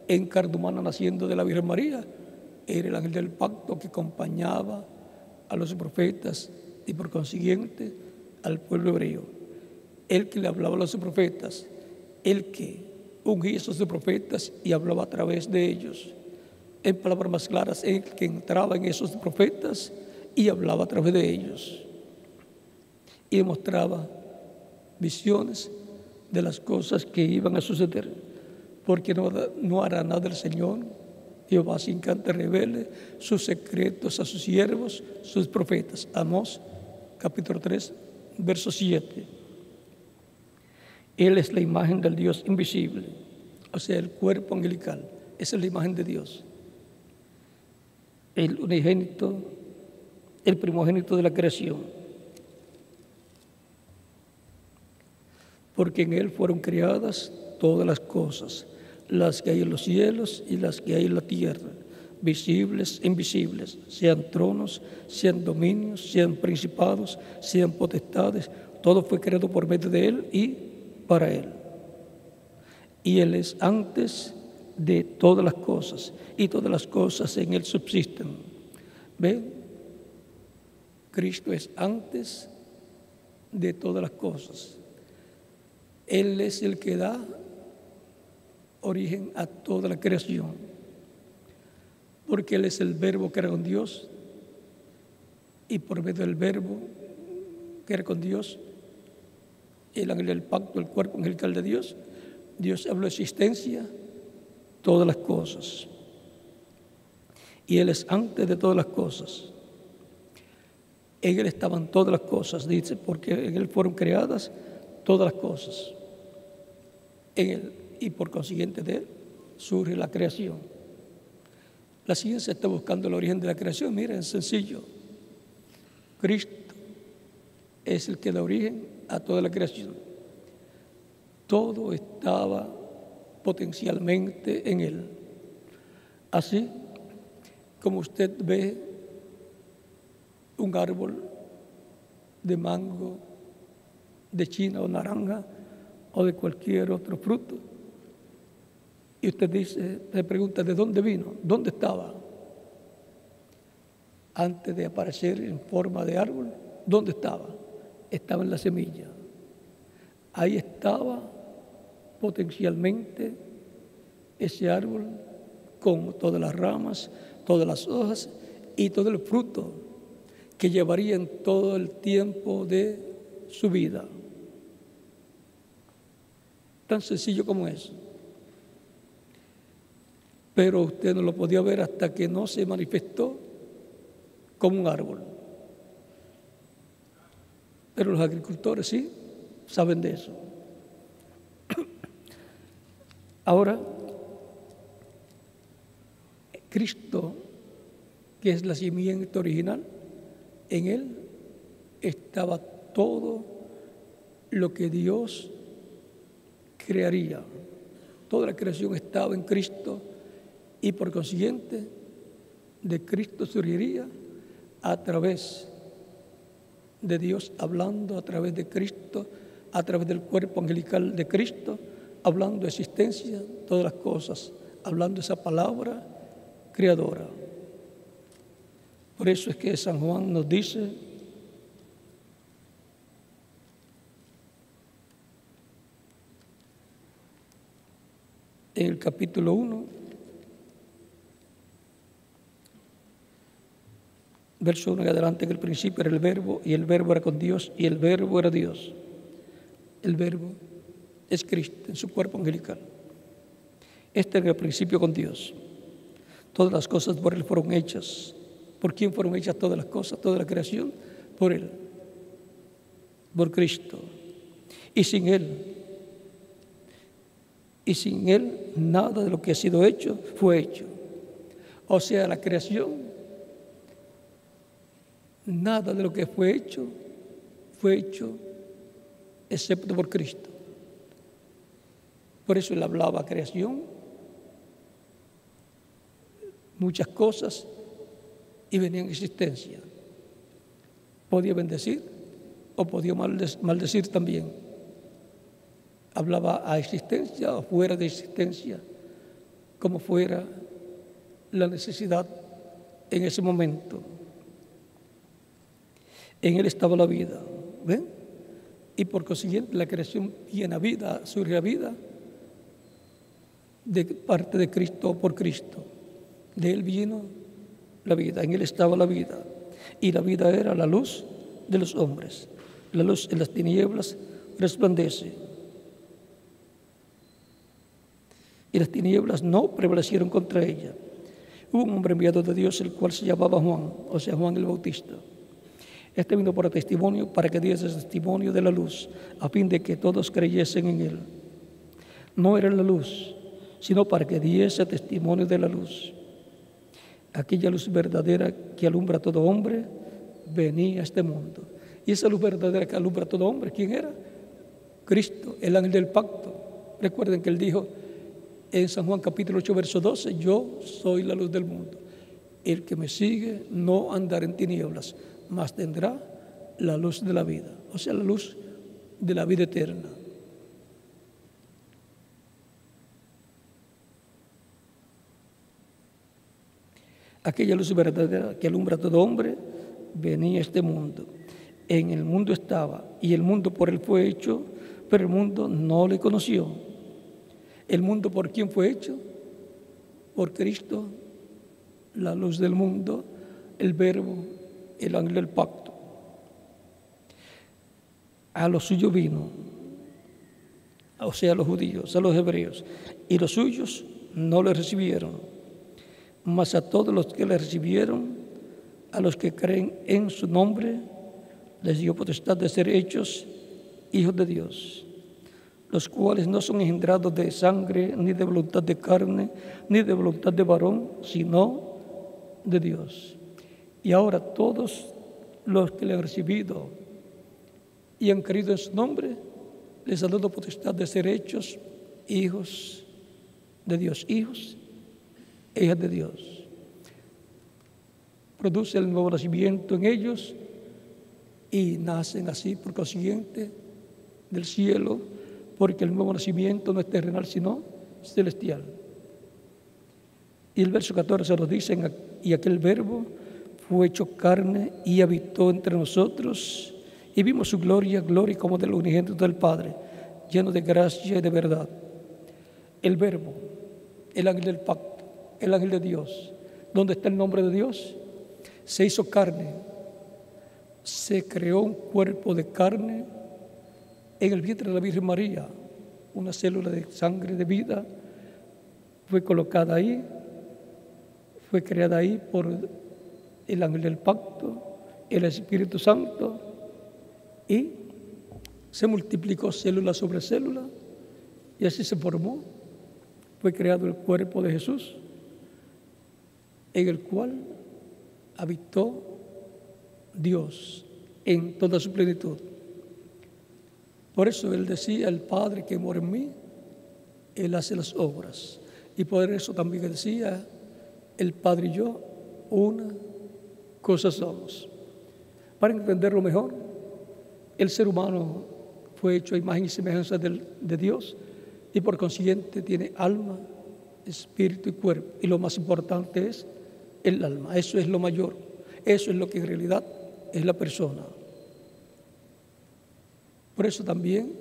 en carne humana naciendo de la Virgen María, era el ángel del pacto que acompañaba a los profetas y por consiguiente al pueblo hebreo. El que le hablaba a los profetas, el que ungía a esos profetas y hablaba a través de ellos. En palabras más claras, el que entraba en esos profetas y hablaba a través de ellos. Y mostraba visiones de las cosas que iban a suceder, porque no hará nada el Señor Jehová sin que antes revele sus secretos a sus siervos, sus profetas. Amós, capítulo 3, verso 7. Él es la imagen del Dios invisible, o sea, el cuerpo angelical. Esa es la imagen de Dios. El unigénito, el primogénito de la creación. Porque en Él fueron creadas todas las cosas, las que hay en los cielos y las que hay en la tierra, visibles e invisibles, sean tronos, sean dominios, sean principados, sean potestades, todo fue creado por medio de Él y para Él. Y Él es antes de todas las cosas, y todas las cosas en Él subsisten. ¿Ven? Cristo es antes de todas las cosas. Él es el que da origen a toda la creación, porque Él es el verbo que era con Dios, y por medio del verbo que era con Dios, el ángel del pacto, el cuerpo angelical de Dios, Dios habló de existencia, todas las cosas. Y Él es antes de todas las cosas. En Él estaban todas las cosas, dice, porque en Él fueron creadas todas las cosas. En Él, y por consiguiente de Él, surge la creación. La ciencia está buscando el origen de la creación. Miren, es sencillo. Cristo es el que da origen a toda la creación. Todo estaba potencialmente en Él. Así como usted ve un árbol de mango, de china o naranja o de cualquier otro fruto, y usted se pregunta ¿de dónde vino? ¿Dónde estaba? Antes de aparecer en forma de árbol, ¿dónde estaba? Estaba en la semilla. Ahí estaba potencialmente ese árbol con todas las ramas, todas las hojas y todo el fruto que llevaría en todo el tiempo de su vida. Tan sencillo como eso. Pero usted no lo podía ver hasta que no se manifestó como un árbol. Pero los agricultores sí saben de eso. Ahora, Cristo, que es la simiente original, En Él estaba todo lo que Dios crearía. Toda la creación estaba en Cristo y por consiguiente de Cristo surgiría a través de Dios hablando, a través de Cristo, a través del cuerpo angelical de Cristo, hablando de existencia, todas las cosas, hablando esa palabra creadora. Por eso es que San Juan nos dice: en el capítulo 1, verso 1 en adelante, que el principio era el Verbo, y el Verbo era con Dios, y el Verbo era Dios. El Verbo es Cristo en su cuerpo angelical. Este era el principio con Dios. Todas las cosas por Él fueron hechas. ¿Por quién fueron hechas todas las cosas, toda la creación? Por Él, por Cristo. Y sin Él, nada de lo que ha sido hecho fue hecho. O sea, la creación, nada de lo que fue hecho excepto por Cristo. Por eso Él hablaba creación, muchas cosas, y venían en existencia. Podía bendecir o podía maldecir también. Hablaba a existencia o fuera de existencia, como fuera la necesidad en ese momento. En Él estaba la vida, ¿ven? Y por consiguiente la creación viene a vida, surge a vida de parte de Cristo o por Cristo. De Él vino la vida, en Él estaba la vida. Y la vida era la luz de los hombres. La luz en las tinieblas resplandece. Y las tinieblas no prevalecieron contra ella. Hubo un hombre enviado de Dios, el cual se llamaba Juan, o sea, Juan el Bautista. Este vino por testimonio, para que diese testimonio de la luz, a fin de que todos creyesen en Él. No era la luz, sino para que diese testimonio de la luz. Aquella luz verdadera que alumbra a todo hombre venía a este mundo. Y esa luz verdadera que alumbra a todo hombre, ¿quién era? Cristo, el ángel del pacto. Recuerden que Él dijo en San Juan capítulo 8, verso 12, yo soy la luz del mundo. El que me sigue no andará en tinieblas, mas tendrá la luz de la vida, o sea, la luz de la vida eterna. Aquella luz verdadera que alumbra a todo hombre venía a este mundo. En el mundo estaba, y el mundo por Él fue hecho, pero el mundo no le conoció. ¿El mundo por quién fue hecho? Por Cristo, la luz del mundo, el Verbo, el ángel del pacto. A los suyos vino, o sea, a los judíos, a los hebreos, y los suyos no le recibieron. Mas a todos los que le recibieron, a los que creen en su nombre, les dio potestad de ser hechos hijos de Dios, los cuales no son engendrados de sangre, ni de voluntad de carne, ni de voluntad de varón, sino de Dios. Y ahora todos los que le han recibido y han creído en su nombre, les ha dado potestad de ser hechos hijos de Dios, hijos e hijas de Dios. Produce el nuevo nacimiento en ellos y nacen así, por consiguiente, del cielo, porque el nuevo nacimiento no es terrenal, sino celestial. Y el verso 14 nos dice, y aquel Verbo fue hecho carne y habitó entre nosotros, y vimos su gloria, gloria como del unigénito del Padre, lleno de gracia y de verdad. El Verbo, el ángel del pacto, el ángel de Dios. ¿Dónde está el nombre de Dios? Se hizo carne, se creó un cuerpo de carne en el vientre de la Virgen María. Una célula de sangre de vida fue colocada ahí, fue creada ahí por el ángel del pacto, el Espíritu Santo, y se multiplicó célula sobre célula, y así se formó. Fue creado el cuerpo de Jesús, en el cual habitó Dios en toda su plenitud. Por eso Él decía, el Padre que mora en mí, Él hace las obras. Y por eso también decía, el Padre y yo, una cosa somos. Para entenderlo mejor, el ser humano fue hecho a imagen y semejanza de Dios y por consiguiente tiene alma, espíritu y cuerpo. Y lo más importante es el alma. Eso es lo mayor. Eso es lo que en realidad es la persona. Por eso también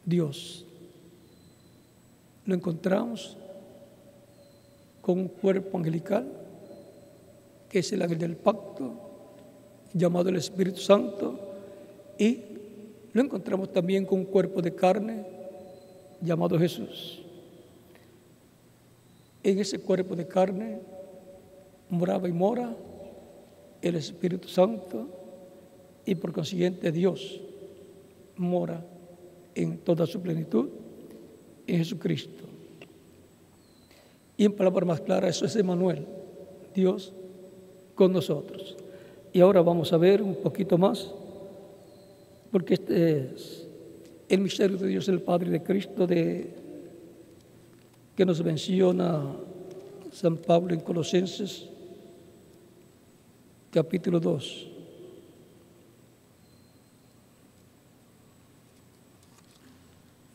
Dios lo encontramos con un cuerpo angelical, que es el ángel del pacto, llamado el Espíritu Santo, y lo encontramos también con un cuerpo de carne, llamado Jesús. En ese cuerpo de carne moraba y mora el Espíritu Santo, y por consiguiente Dios mora en toda su plenitud en Jesucristo. Y en palabras más claras, eso es Emmanuel, Dios con nosotros. Y ahora vamos a ver un poquito más, porque este es el misterio de Dios el Padre de Cristo que nos menciona San Pablo en Colosenses capítulo 2.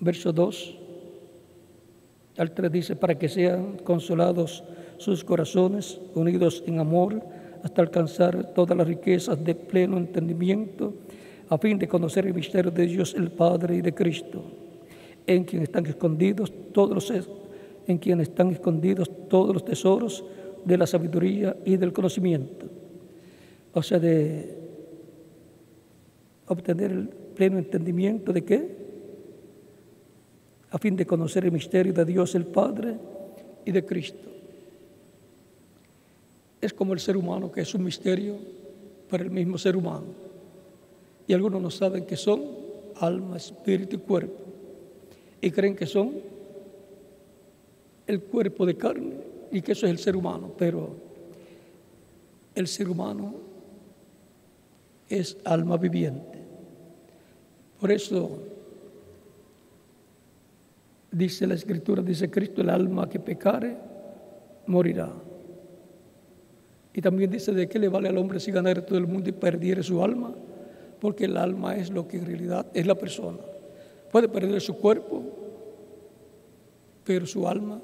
Verso 2 al 3 dice, para que sean consolados sus corazones, unidos en amor, hasta alcanzar todas las riquezas de pleno entendimiento, a fin de conocer el misterio de Dios el Padre y de Cristo, en quien están escondidos todos los tesoros de la sabiduría y del conocimiento. O sea, de obtener el pleno entendimiento de qué? A fin de conocer el misterio de Dios el Padre y de Cristo. Es como el ser humano, que es un misterio para el mismo ser humano. Y algunos no saben que son alma, espíritu y cuerpo. Y creen que son el cuerpo de carne y que eso es el ser humano. Pero el ser humano es alma viviente. Por eso dice la Escritura, dice Cristo, el alma que pecare morirá. Y también dice, ¿de qué le vale al hombre si ganara todo el mundo y perdiere su alma? Porque el alma es lo que en realidad es la persona. Puede perder su cuerpo, pero su alma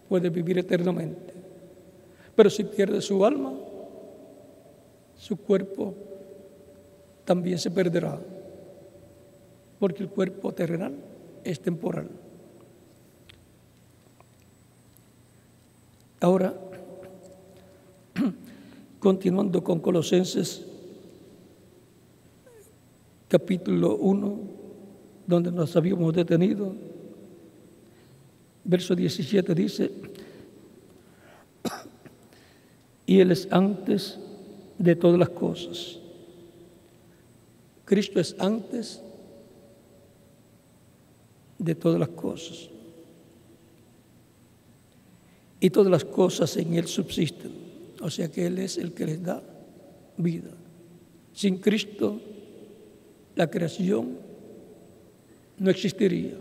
puede vivir eternamente. Pero si pierde su alma, su cuerpo también se perderá, porque el cuerpo terrenal es temporal. Ahora, continuando con Colosenses capítulo 1, donde nos habíamos detenido, verso 17 dice, y Él es antes de todas las cosas. Cristo es antes de todas las cosas. Y todas las cosas en Él subsisten. O sea que Él es el que les da vida. Sin Cristo, la creación no existiría.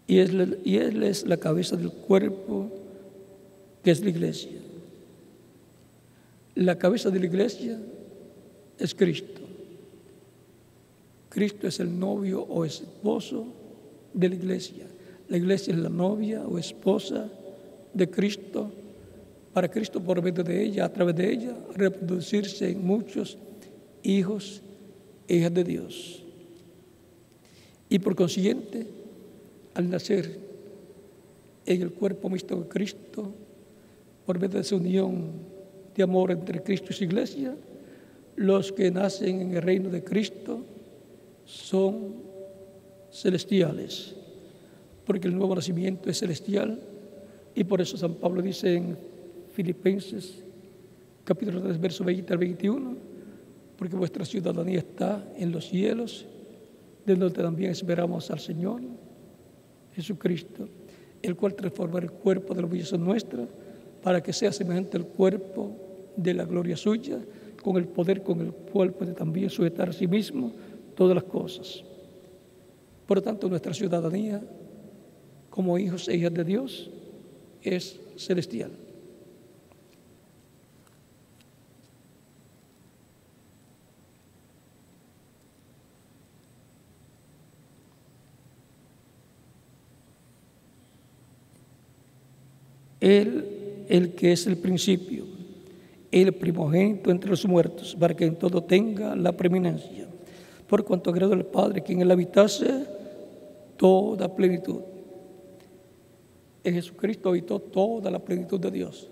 Y Él es la cabeza del cuerpo, que es la iglesia. La cabeza de la iglesia es Cristo. Cristo es el novio o esposo de la iglesia. La iglesia es la novia o esposa de Cristo, para Cristo por medio de ella, a través de ella, reproducirse en muchos hijos e hijas de Dios. Y por consiguiente, al nacer en el cuerpo místico de Cristo, por medio de esa unión de amor entre Cristo y su iglesia, los que nacen en el reino de Cristo son celestiales, porque el nuevo nacimiento es celestial, y por eso San Pablo dice en Filipenses capítulo 3, verso 20 al 21, porque vuestra ciudadanía está en los cielos, de donde también esperamos al Señor Jesucristo, el cual transformará el cuerpo de la humillación nuestra, para que sea semejante al cuerpo de la gloria suya, con el poder con el cual puede también sujetar a sí mismo todas las cosas. Por lo tanto, nuestra ciudadanía como hijos e hijas de Dios es celestial. Él, el que es el principio, el primogénito entre los muertos, para que en todo tenga la preeminencia, por cuanto agradó al Padre que en él habitase toda plenitud. En Jesucristo habitó toda la plenitud de Dios,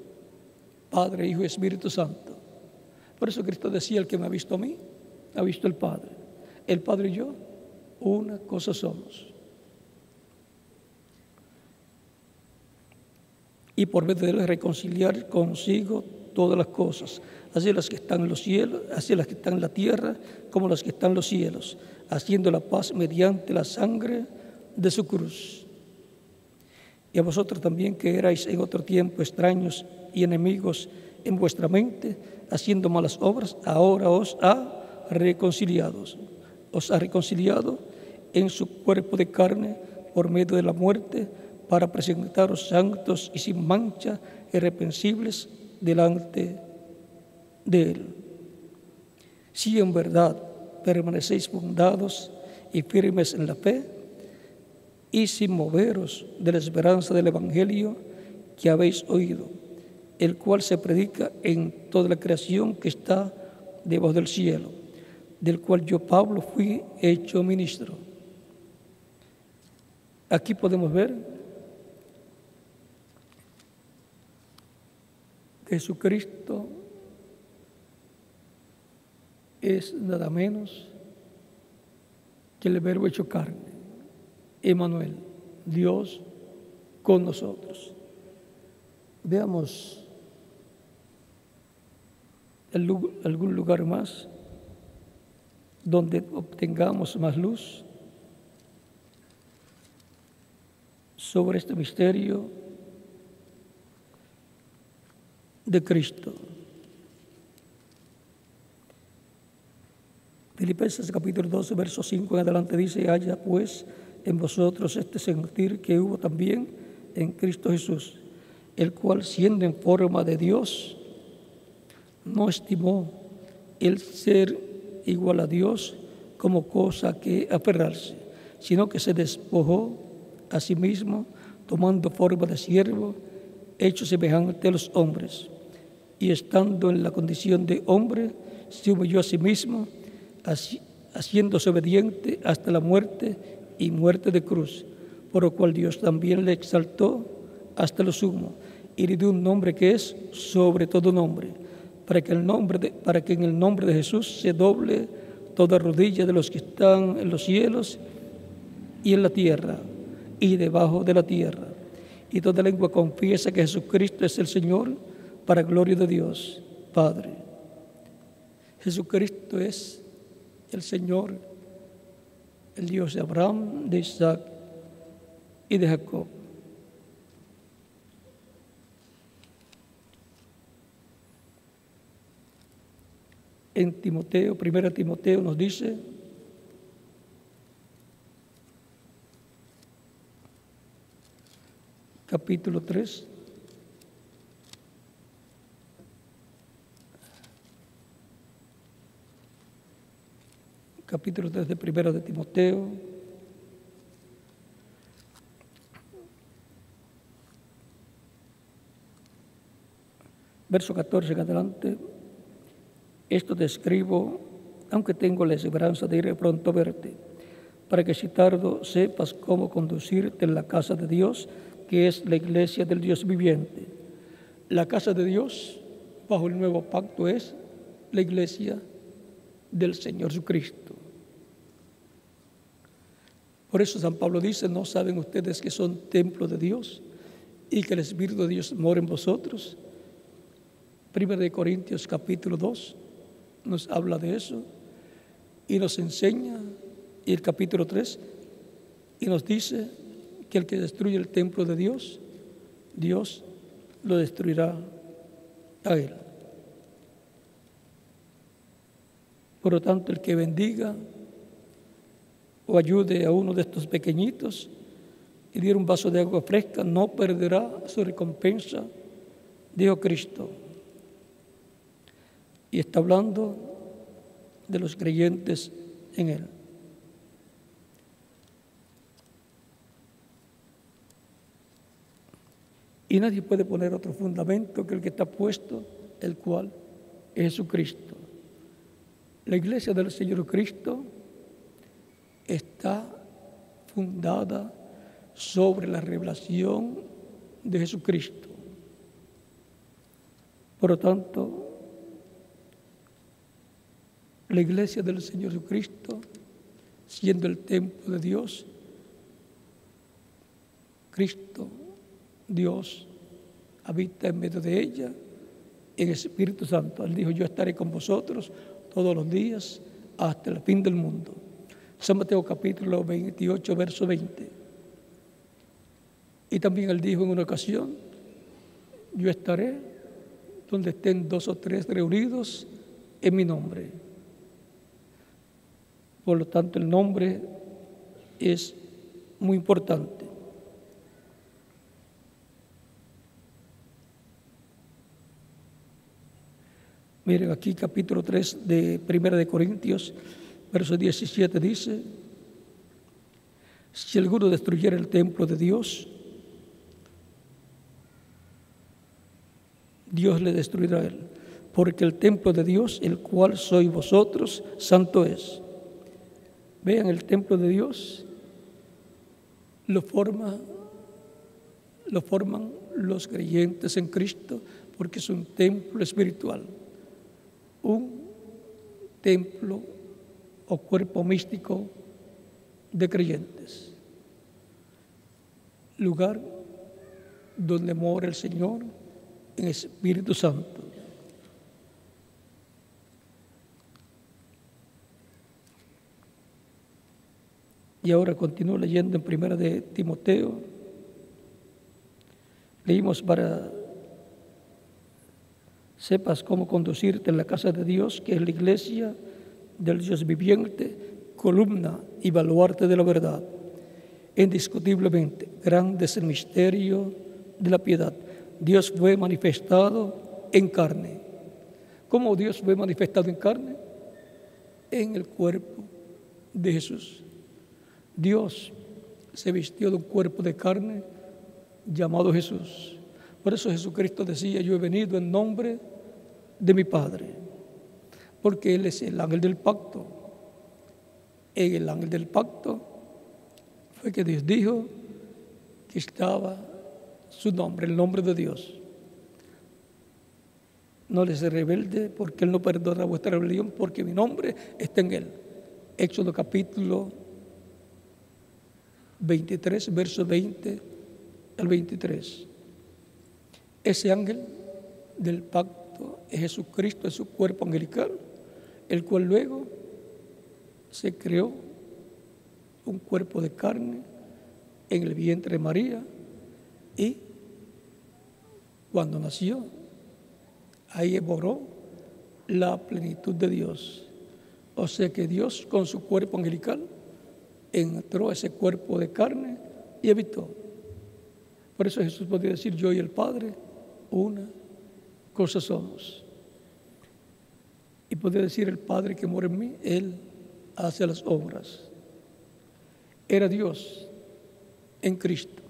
Padre, Hijo y Espíritu Santo. Por eso Cristo decía: el que me ha visto a mí, ha visto al Padre. El Padre y yo, una cosa somos. Y por medio de él reconciliar consigo todas las cosas, así las que están en los cielos, así las que están en la tierra, como las que están en los cielos, haciendo la paz mediante la sangre de su cruz. Y a vosotros también, que erais en otro tiempo extraños y enemigos en vuestra mente, haciendo malas obras, ahora os ha reconciliado en su cuerpo de carne por medio de la muerte, para presentaros santos y sin mancha, irreprensibles delante de Él. Si en verdad permanecéis fundados y firmes en la fe, y sin moveros de la esperanza del Evangelio que habéis oído, el cual se predica en toda la creación que está debajo del cielo, del cual yo, Pablo, fui hecho ministro. Aquí podemos ver Jesucristo es nada menos que el Verbo hecho carne, Emmanuel, Dios con nosotros. Veamos algún lugar más donde obtengamos más luz sobre este misterio de Cristo. Filipenses capítulo 12, verso 5 en adelante dice: haya pues en vosotros este sentir que hubo también en Cristo Jesús, el cual, siendo en forma de Dios, no estimó el ser igual a Dios como cosa que aferrarse, sino que se despojó a sí mismo, tomando forma de siervo, hecho semejante a los hombres, y estando en la condición de hombre, se humilló a sí mismo, haciéndose obediente hasta la muerte y muerte de cruz, por lo cual Dios también le exaltó hasta lo sumo y le dio un nombre que es sobre todo nombre, para que en el nombre de Jesús se doble toda rodilla de los que están en los cielos y en la tierra y debajo de la tierra, y toda lengua confiesa que Jesucristo es el Señor, para gloria de Dios Padre. Jesucristo es el Señor, el Dios de Abraham, de Isaac y de Jacob. En Timoteo, 1 Timoteo nos dice: capítulo 3, capítulo 3 de 1 de Timoteo, verso 14 en adelante: esto te escribo, aunque tengo la esperanza de ir pronto a verte, para que si tardo sepas cómo conducirte en la casa de Dios, que es la iglesia del Dios viviente. La casa de Dios bajo el nuevo pacto es la iglesia del Señor Jesucristo. Por eso San Pablo dice: ¿no saben ustedes que son templo de Dios y que el Espíritu de Dios mora en vosotros? 1 Corintios capítulo 2 nos habla de eso y nos enseña, y el capítulo 3, y nos dice que el que destruye el templo de Dios, Dios lo destruirá a él. Por lo tanto, el que bendiga o ayude a uno de estos pequeñitos y diera un vaso de agua fresca, no perderá su recompensa, dijo Cristo. Y está hablando de los creyentes en Él. Y nadie puede poner otro fundamento que el que está puesto, el cual es Jesucristo. La iglesia del Señor Cristo está fundada sobre la revelación de Jesucristo. Por lo tanto, la iglesia del Señor Jesucristo, siendo el templo de Dios, Cristo, Dios, habita en medio de ella en el Espíritu Santo. Él dijo: yo estaré con vosotros todos los días hasta el fin del mundo. San Mateo capítulo 28, verso 20. Y también Él dijo en una ocasión: yo estaré donde estén 2 o 3 reunidos en mi nombre. Por lo tanto, el nombre es muy importante. Miren aquí capítulo 3 de 1 de Corintios, verso 17 dice: si alguno destruyera el templo de Dios, Dios le destruirá a él, porque el templo de Dios, el cual sois vosotros, santo es. Vean, el templo de Dios lo forman los creyentes en Cristo, porque es un templo espiritual, un templo o cuerpo místico de creyentes, lugar donde mora el Señor en Espíritu Santo. Y ahora continúo leyendo en 1 de Timoteo. Leímos: para sepas cómo conducirte en la casa de Dios, que es la iglesia del Dios viviente, columna y baluarte de la verdad. Indiscutiblemente, grande es el misterio de la piedad. Dios fue manifestado en carne. ¿Cómo Dios fue manifestado en carne? En el cuerpo de Jesús. Dios se vistió de un cuerpo de carne llamado Jesús. Por eso Jesucristo decía: yo he venido en nombre de mi Padre, porque Él es el ángel del pacto. En el ángel del pacto fue que Dios dijo que estaba su nombre, el nombre de Dios. No les rebelde, porque Él no perdona vuestra rebelión, porque mi nombre está en Él. Éxodo capítulo 23, verso 20 al 23. Ese ángel del pacto es Jesucristo, es su cuerpo angelical, el cual luego se creó un cuerpo de carne en el vientre de María, y cuando nació, ahí moró la plenitud de Dios. O sea que Dios, con su cuerpo angelical, entró a ese cuerpo de carne y habitó. Por eso Jesús podía decir: yo y el Padre, una cosa somos. Y podía decir: el Padre que mora en mí, Él hace las obras. Era Dios en Cristo.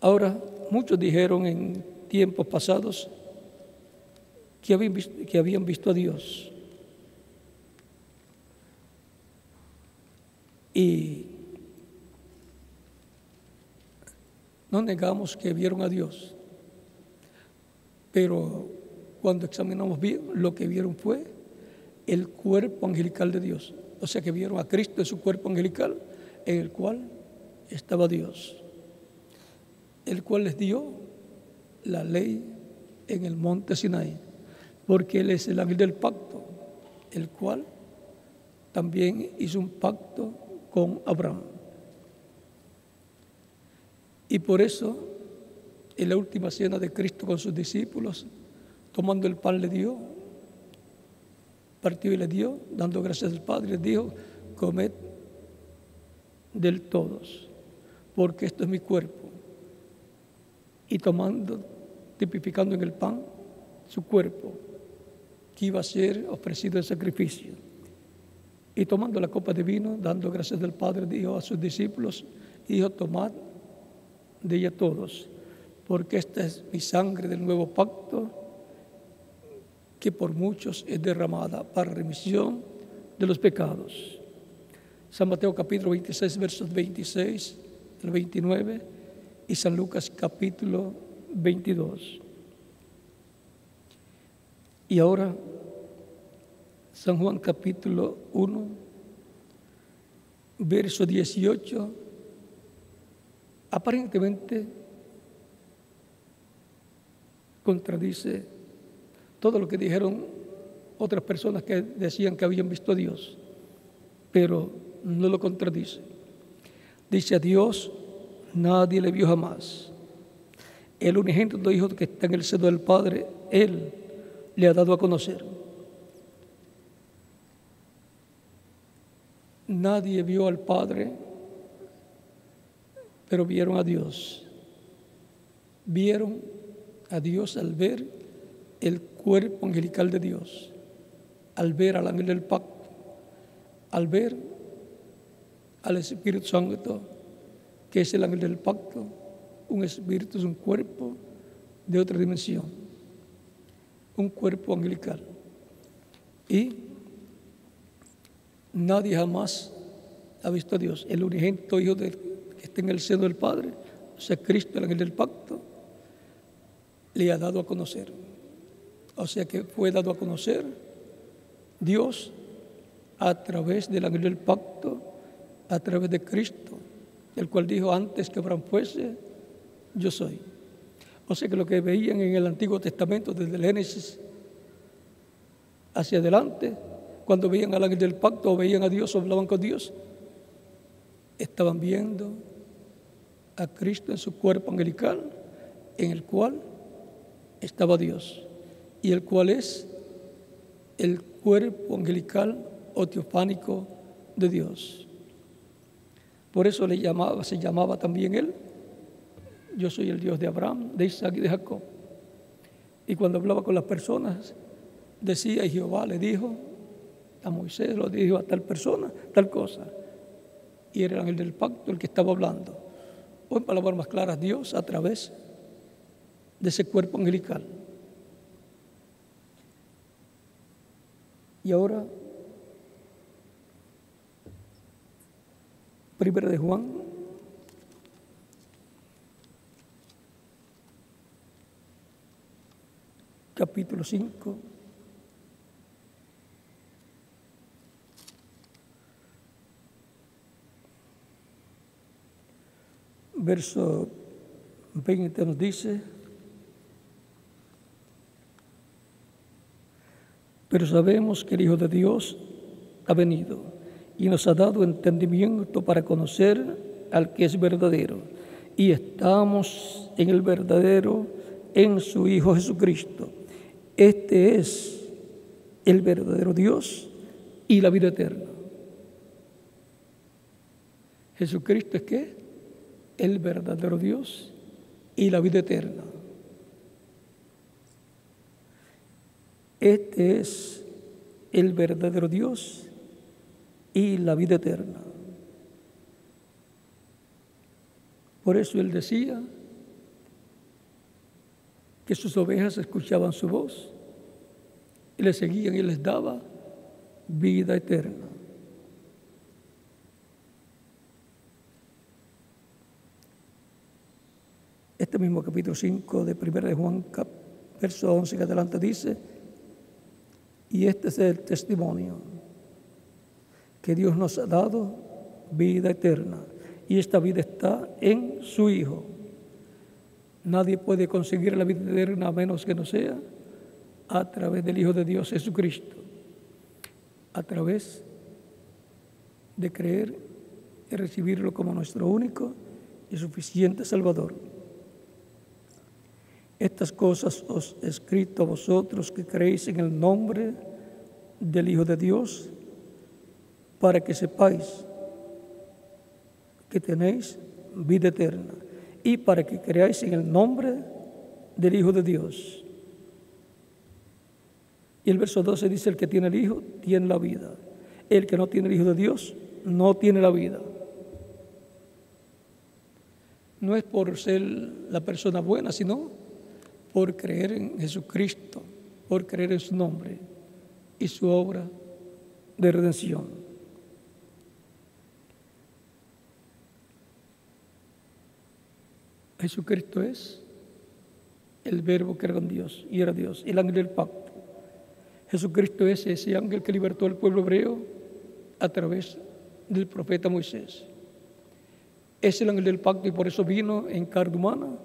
Ahora, muchos dijeron en tiempos pasados que habían visto a Dios. Y no negamos que vieron a Dios, pero cuando examinamos bien, lo que vieron fue el cuerpo angelical de Dios. O sea que vieron a Cristo en su cuerpo angelical, en el cual estaba Dios, el cual les dio la ley en el monte Sinaí, porque Él es el ángel del pacto, el cual también hizo un pacto con Abraham. Y por eso, en la última cena de Cristo con sus discípulos, tomando el pan, le dio partió y le dio, dando gracias al Padre, les dijo: comed del todos, porque esto es mi cuerpo. Y tomando, tipificando en el pan, su cuerpo, que iba a ser ofrecido en sacrificio. Y tomando la copa de vino, dando gracias al Padre, dijo a sus discípulos, y dijo: tomad de ella todos, porque esta es mi sangre del nuevo pacto, que por muchos es derramada para remisión de los pecados. San Mateo capítulo 26, versos 26 al 29, y San Lucas capítulo 22. Y ahora, San Juan capítulo 1, verso 18, aparentemente contradice todo lo que dijeron otras personas que decían que habían visto a Dios, pero no lo contradice. Dice: a Dios nadie le vio jamás. El unigénito Hijo que está en el seno del Padre, Él le ha dado a conocer. Nadie vio al Padre, pero vieron a Dios. Vieron a Dios al ver el cuerpo angelical de Dios, al ver al ángel del pacto, al ver al Espíritu Santo, que es el ángel del pacto. Un espíritu es un cuerpo de otra dimensión, un cuerpo angelical. Y nadie jamás ha visto a Dios. El unigénito Hijo que está en el seno del Padre, o sea, Cristo, el ángel del pacto, le ha dado a conocer. O sea que fue dado a conocer Dios a través del ángel del pacto, a través de Cristo, el cual dijo: antes que Abraham fuese, yo soy. O sea que lo que veían en el Antiguo Testamento, desde el Génesis hacia adelante, cuando veían al ángel del pacto o veían a Dios o hablaban con Dios, estaban viendo a Cristo en su cuerpo angelical, en el cual estaba Dios, y el cual es el cuerpo angelical o teofánico de Dios. Por eso se llamaba también él: yo soy el Dios de Abraham, de Isaac y de Jacob. Y cuando hablaba con las personas, decía: y Jehová le dijo a Moisés, lo dijo a tal persona, tal cosa. Y era el ángel del pacto el que estaba hablando. O en palabras más claras, Dios a través de ese cuerpo angelical. Y ahora, Primera de Juan, capítulo 5, verso 20 nos dice: pero sabemos que el Hijo de Dios ha venido y nos ha dado entendimiento para conocer al que es verdadero, y estamos en el verdadero, en su Hijo Jesucristo. Este es el verdadero Dios y la vida eterna. Jesucristo es ¿qué? El verdadero Dios y la vida eterna. Este es el verdadero Dios y la vida eterna. Por eso él decía que sus ovejas escuchaban su voz y le seguían y les daba vida eterna. Este mismo capítulo 5 de 1 de Juan, verso 11 que adelante dice: y este es el testimonio, que Dios nos ha dado vida eterna, y esta vida está en su Hijo. Nadie puede conseguir la vida eterna a menos que no sea a través del Hijo de Dios Jesucristo, a través de creer y recibirlo como nuestro único y suficiente Salvador. Estas cosas os he escrito a vosotros que creéis en el nombre del Hijo de Dios, para que sepáis que tenéis vida eterna y para que creáis en el nombre del Hijo de Dios. Y el verso 12 dice: el que tiene el Hijo tiene la vida. El que no tiene el Hijo de Dios no tiene la vida. No es por ser la persona buena, sino por creer en Jesucristo, por creer en su nombre y su obra de redención. Jesucristo es el Verbo que era con Dios y era Dios, el ángel del pacto. Jesucristo es ese ángel que libertó al pueblo hebreo a través del profeta Moisés. Es el ángel del pacto y por eso vino en carne humana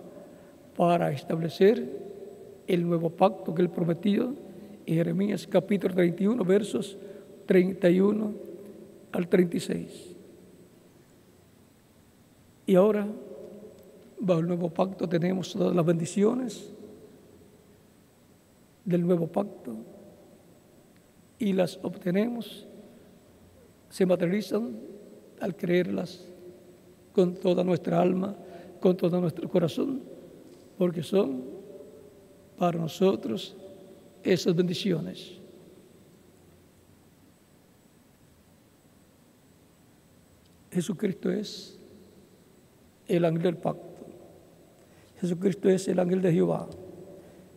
para establecer el nuevo pacto que él prometió en Jeremías capítulo 31, versos 31 al 36. Y ahora, bajo el nuevo pacto, tenemos todas las bendiciones del nuevo pacto y las obtenemos, se materializan al creerlas con toda nuestra alma, con todo nuestro corazón, porque son para nosotros esas bendiciones. Jesucristo es el ángel del pacto. Jesucristo es el ángel de Jehová.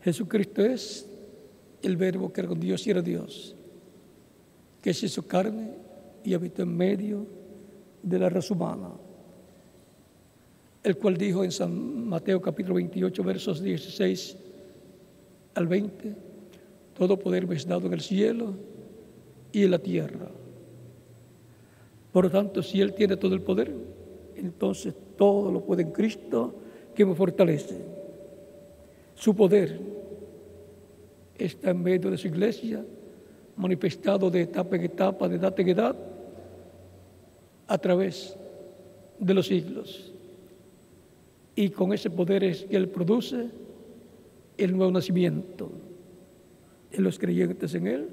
Jesucristo es el Verbo que era con Dios y era Dios, que se hizo carne y habitó en medio de la raza humana, el cual dijo en San Mateo capítulo 28, versos 16 al 20, todo poder me es dado en el cielo y en la tierra. Por lo tanto, si Él tiene todo el poder, entonces todo lo puede en Cristo que me fortalece. Su poder está en medio de su iglesia, manifestado de etapa en etapa, de edad en edad, a través de los siglos. Y con ese poder es que Él produce el nuevo nacimiento en los creyentes en Él,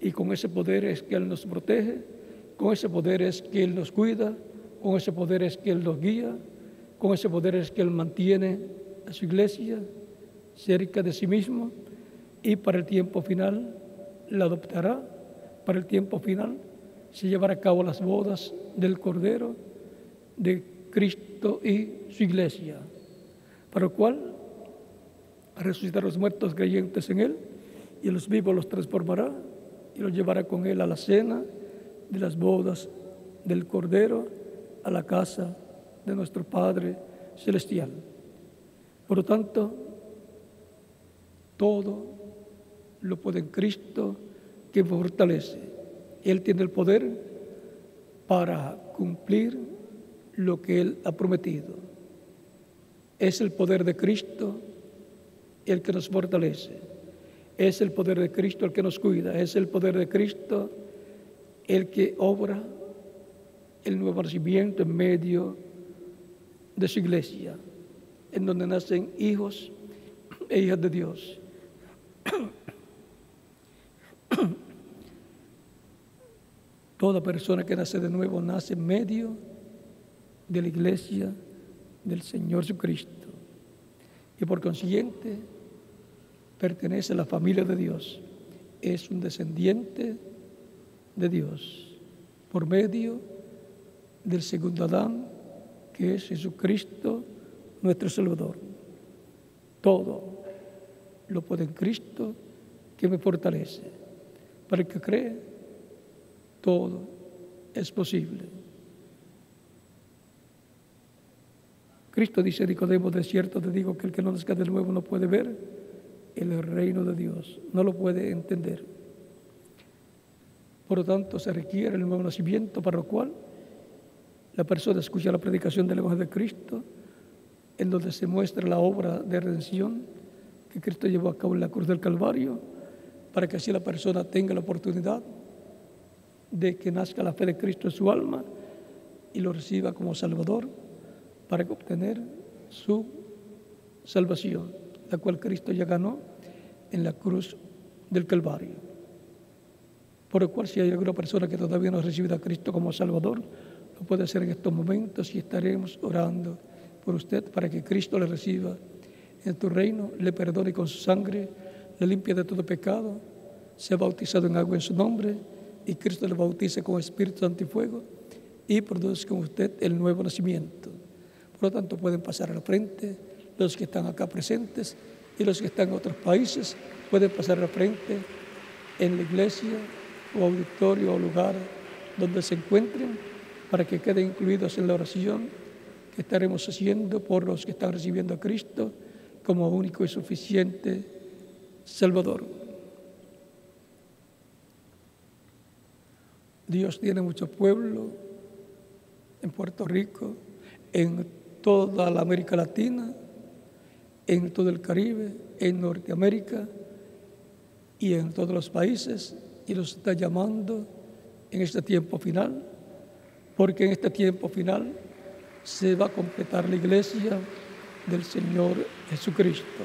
y con ese poder es que Él nos protege, con ese poder es que Él nos cuida, con ese poder es que Él nos guía, con ese poder es que Él mantiene a su iglesia cerca de sí mismo, y para el tiempo final la adoptará, para el tiempo final se llevará a cabo las bodas del Cordero, de Cristo y su iglesia, para lo cual resucitará a los muertos creyentes en Él, y a los vivos los transformará y los llevará con Él a la cena de las bodas del Cordero, a la casa de nuestro Padre Celestial. Por lo tanto, todo lo puede en Cristo que me fortalece. Él tiene el poder para cumplir lo que Él ha prometido. Es el poder de Cristo el que nos fortalece. Es el poder de Cristo el que nos cuida. Es el poder de Cristo el que obra el nuevo nacimiento en medio de su iglesia, en donde nacen hijos e hijas de Dios. Toda persona que nace de nuevo nace en medio de la iglesia del Señor Jesucristo, y por consiguiente pertenece a la familia de Dios. Es un descendiente de Dios por medio del segundo Adán, que es Jesucristo, nuestro Salvador. Todo lo puede en Cristo que me fortalece. Para el que cree, todo es posible. Cristo dice a Nicodemo: de cierto te digo que el que no nazca de nuevo no puede ver el reino de Dios, no lo puede entender. Por lo tanto, se requiere el nuevo nacimiento, para lo cual la persona escucha la predicación del Evangelio de Cristo, en donde se muestra la obra de redención que Cristo llevó a cabo en la cruz del Calvario, para que así la persona tenga la oportunidad de que nazca la fe de Cristo en su alma y lo reciba como Salvador, para obtener su salvación, la cual Cristo ya ganó en la cruz del Calvario. por lo cual si hay alguna persona que todavía no ha recibido a Cristo como Salvador, lo puede hacer en estos momentos y estaremos orando por usted para que Cristo le reciba en tu reino, le perdone con su sangre, le limpie de todo pecado, sea bautizado en agua en su nombre y Cristo le bautice con Espíritu Santo y fuego y produzca en usted el nuevo nacimiento. Por lo tanto, pueden pasar al frente los que están acá presentes y los que están en otros países pueden pasar al frente en la iglesia o auditorio o lugar donde se encuentren para que queden incluidos en la oración que estaremos haciendo por los que están recibiendo a Cristo como único y suficiente Salvador. Dios tiene mucho pueblo en Puerto Rico, en toda la América Latina, en todo el Caribe, en Norteamérica y en todos los países, y los está llamando en este tiempo final, porque en este tiempo final se va a completar la iglesia del Señor Jesucristo.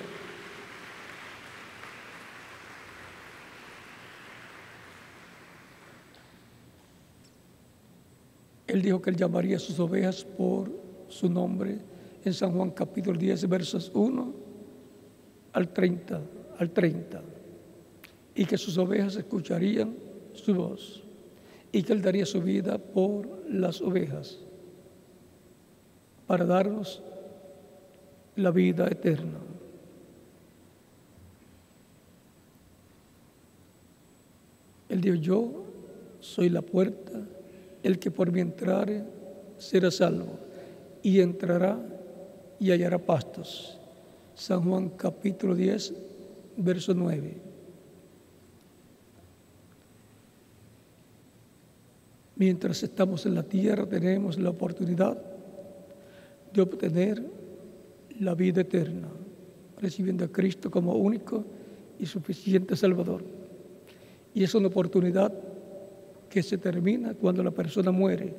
Él dijo que Él llamaría a sus ovejas por su nombre en San Juan capítulo 10, versos 1 al 30, y que sus ovejas escucharían su voz, y que Él daría su vida por las ovejas para darnos la vida eterna. Él dijo: yo soy la puerta, el que por mí entrare será salvo, y entrará y hallará pastos. San Juan capítulo 10, verso 9. Mientras estamos en la tierra tenemos la oportunidad de obtener la vida eterna, recibiendo a Cristo como único y suficiente Salvador. Y es una oportunidad que se termina cuando la persona muere.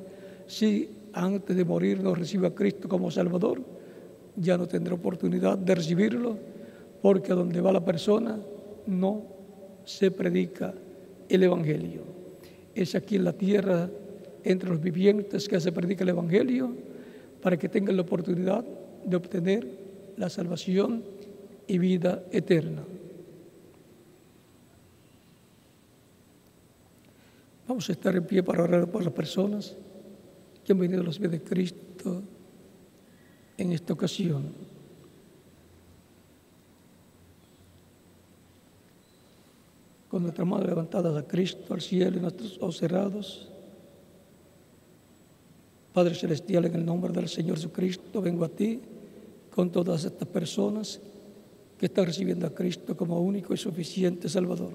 Si antes de morir no recibe a Cristo como Salvador, ya no tendrá oportunidad de recibirlo, porque a donde va la persona no se predica el Evangelio. Es aquí en la tierra, entre los vivientes, que se predica el Evangelio, para que tengan la oportunidad de obtener la salvación y vida eterna. Vamos a estar en pie para orar por las personas que han venido a los pies de Cristo en esta ocasión. Con nuestras manos levantadas a Cristo, al cielo, y nuestros ojos cerrados. Padre Celestial, en el nombre del Señor Jesucristo, vengo a ti con todas estas personas que están recibiendo a Cristo como único y suficiente Salvador.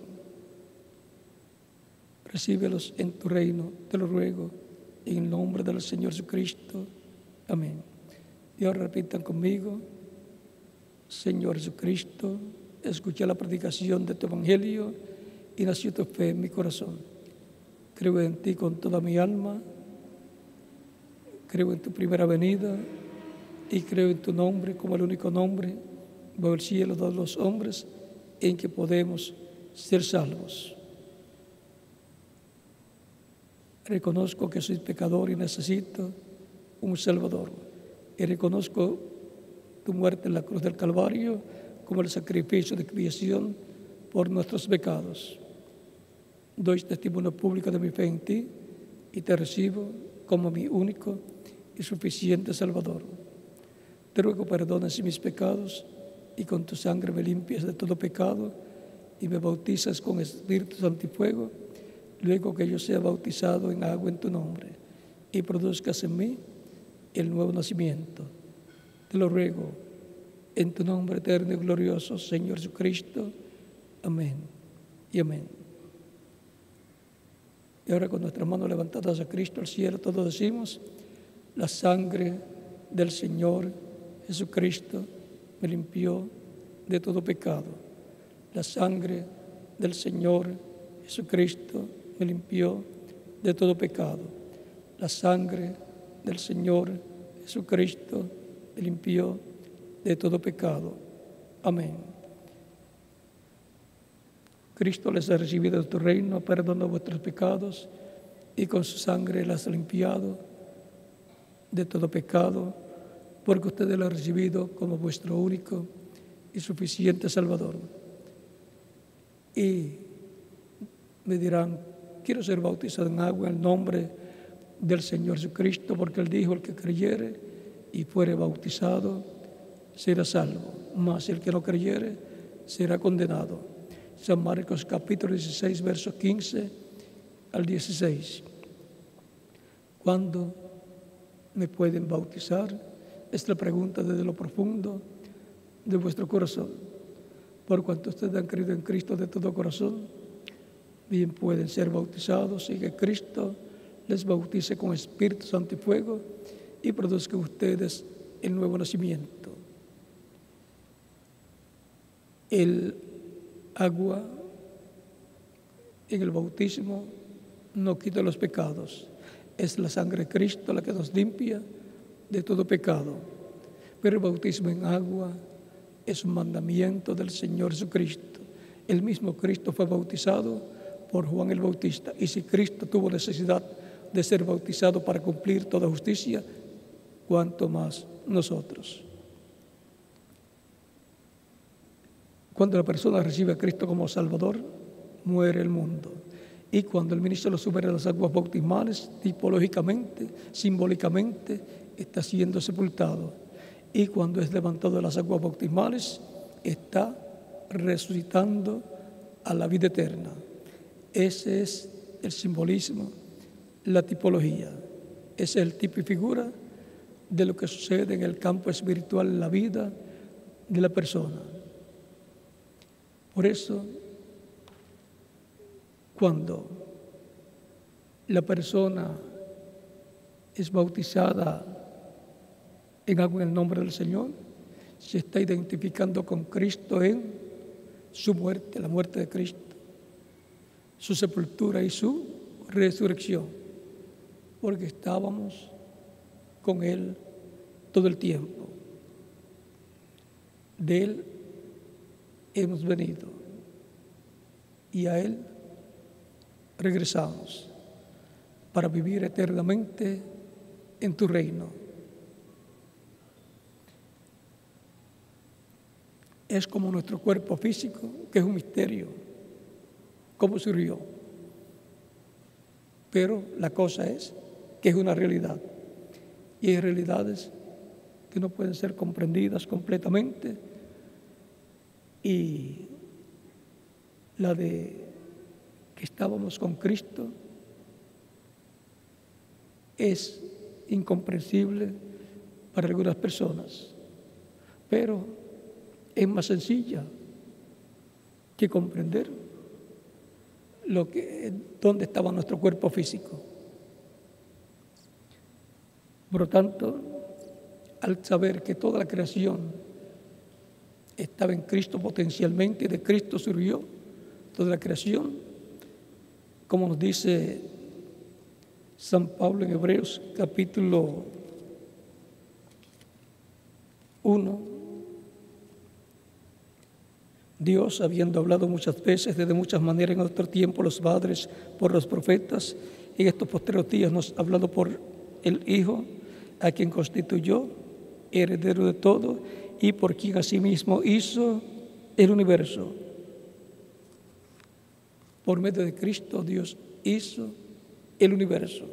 Recíbelos en tu reino, te lo ruego, en el nombre del Señor Jesucristo. Amén. Y ahora repitan conmigo: Señor Jesucristo, escuché la predicación de tu Evangelio y nació tu fe en mi corazón. Creo en ti con toda mi alma, creo en tu primera venida y creo en tu nombre como el único nombre bajo el cielo de todos los hombres en que podemos ser salvos. Reconozco que soy pecador y necesito un Salvador. Y reconozco tu muerte en la cruz del Calvario como el sacrificio de expiación por nuestros pecados. Doy testimonio público de mi fe en ti y te recibo como mi único y suficiente Salvador. Te ruego perdones mis pecados y con tu sangre me limpias de todo pecado y me bautizas con Espíritu Santo y fuego, luego que yo sea bautizado en agua en tu nombre y produzcas en mí el nuevo nacimiento. Te lo ruego en tu nombre eterno y glorioso, Señor Jesucristo. Amén y amén. Y ahora, con nuestras manos levantadas a Cristo al cielo, todos decimos: la sangre del Señor Jesucristo me limpió de todo pecado. La sangre del Señor Jesucristo me limpió de todo pecado. La sangre del Señor Jesucristo me limpió de todo pecado. Amén. Cristo les ha recibido de tu reino, perdonó vuestros pecados y con su sangre las ha limpiado de todo pecado, porque ustedes lo han recibido como vuestro único y suficiente Salvador. Y me dirán, quiero ser bautizado en agua en el nombre del Señor Jesucristo, porque Él dijo, el que creyere y fuere bautizado será salvo, mas el que no creyere será condenado. San Marcos capítulo 16, versos 15 al 16. ¿Cuándo me pueden bautizar? Es la pregunta desde lo profundo de vuestro corazón. Por cuanto ustedes han creído en Cristo de todo corazón, bien pueden ser bautizados y que Cristo les bautice con Espíritu Santo y fuego y produzca en ustedes el nuevo nacimiento. El agua en el bautismo no quita los pecados. Es la sangre de Cristo la que nos limpia de todo pecado. Pero el bautismo en agua es un mandamiento del Señor Jesucristo. El mismo Cristo fue bautizado por Juan el Bautista. Y si Cristo tuvo necesidad de ser bautizado para cumplir toda justicia, ¿cuánto más nosotros? Cuando la persona recibe a Cristo como Salvador, muere el mundo. Y cuando el ministro lo sube a las aguas bautismales, tipológicamente, simbólicamente, está siendo sepultado. Y cuando es levantado de las aguas bautismales, está resucitando a la vida eterna. Ese es el simbolismo, la tipología. Ese es el tipo y figura de lo que sucede en el campo espiritual en la vida de la persona. Por eso, cuando la persona es bautizada en agua en el nombre del Señor, se está identificando con Cristo en su muerte, la muerte de Cristo, su sepultura y su resurrección, porque estábamos con Él todo el tiempo. De Él hemos venido y a Él regresamos para vivir eternamente en tu reino. Es como nuestro cuerpo físico, que es un misterio, cómo surgió. Pero la cosa es que es una realidad. Y hay realidades que no pueden ser comprendidas completamente. Y la de que estábamos con Cristo es incomprensible para algunas personas, pero es más sencilla que comprender dónde estaba nuestro cuerpo físico. Por lo tanto, al saber que toda la creación estaba en Cristo potencialmente y de Cristo surgió toda la creación, como nos dice San Pablo en Hebreos capítulo 1, Dios, habiendo hablado muchas veces, de muchas maneras en otro tiempo, los padres por los profetas, en estos posteriores días nos ha hablado por el Hijo, a quien constituyó heredero de todo y por quien asimismo hizo el universo. Por medio de Cristo Dios hizo el universo.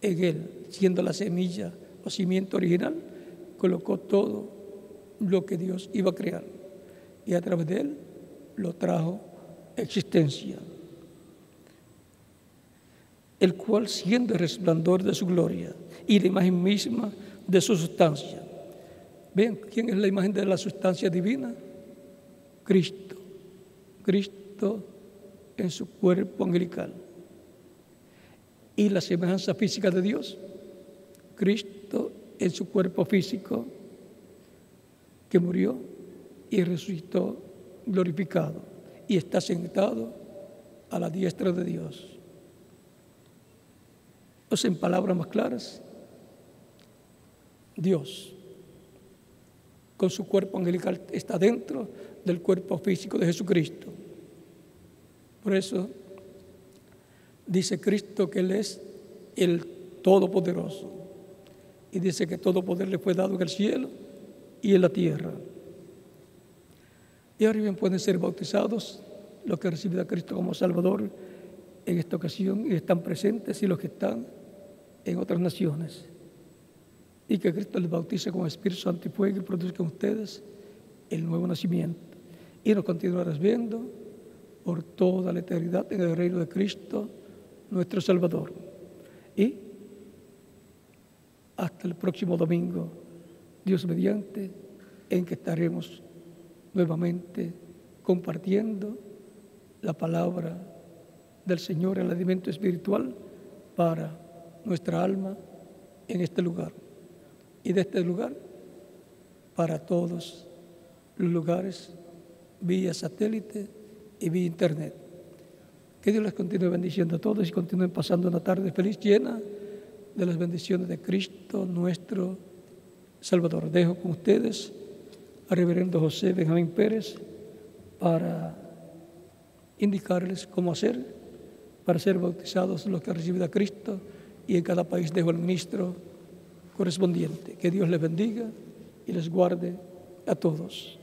En Él, siendo la semilla o cimiento original, colocó todo lo que Dios iba a crear y a través de Él lo trajo a existencia, el cual, siendo el resplandor de su gloria y la imagen misma de su sustancia. ¿Ven quién es la imagen de la sustancia divina? Cristo. Cristo en su cuerpo angelical. Y la semejanza física de Dios, Cristo en su cuerpo físico que murió y resucitó glorificado y está sentado a la diestra de Dios. O sea, en palabras más claras, Dios con su cuerpo angelical, está dentro del cuerpo físico de Jesucristo. Por eso dice Cristo que Él es el Todopoderoso. Y dice que todo poder le fue dado en el cielo y en la tierra. Y ahora bien pueden ser bautizados los que reciben a Cristo como Salvador en esta ocasión y están presentes, y los que están en otras naciones. Y que Cristo les bautice con Espíritu Santo y fuego y produzca en ustedes el nuevo nacimiento. Y nos continuarás viendo por toda la eternidad en el reino de Cristo, nuestro Salvador. Y hasta el próximo domingo, Dios mediante, en que estaremos nuevamente compartiendo la palabra del Señor, el alimento espiritual para nuestra alma en este lugar. Y de este lugar para todos los lugares vía satélite y vía internet. Que Dios les continúe bendiciendo a todos y continúen pasando una tarde feliz, llena de las bendiciones de Cristo, nuestro Salvador. Dejo con ustedes al reverendo José Benjamín Pérez para indicarles cómo hacer para ser bautizados los que han recibido a Cristo, y en cada país dejo al ministro correspondiente. Que Dios les bendiga y les guarde a todos.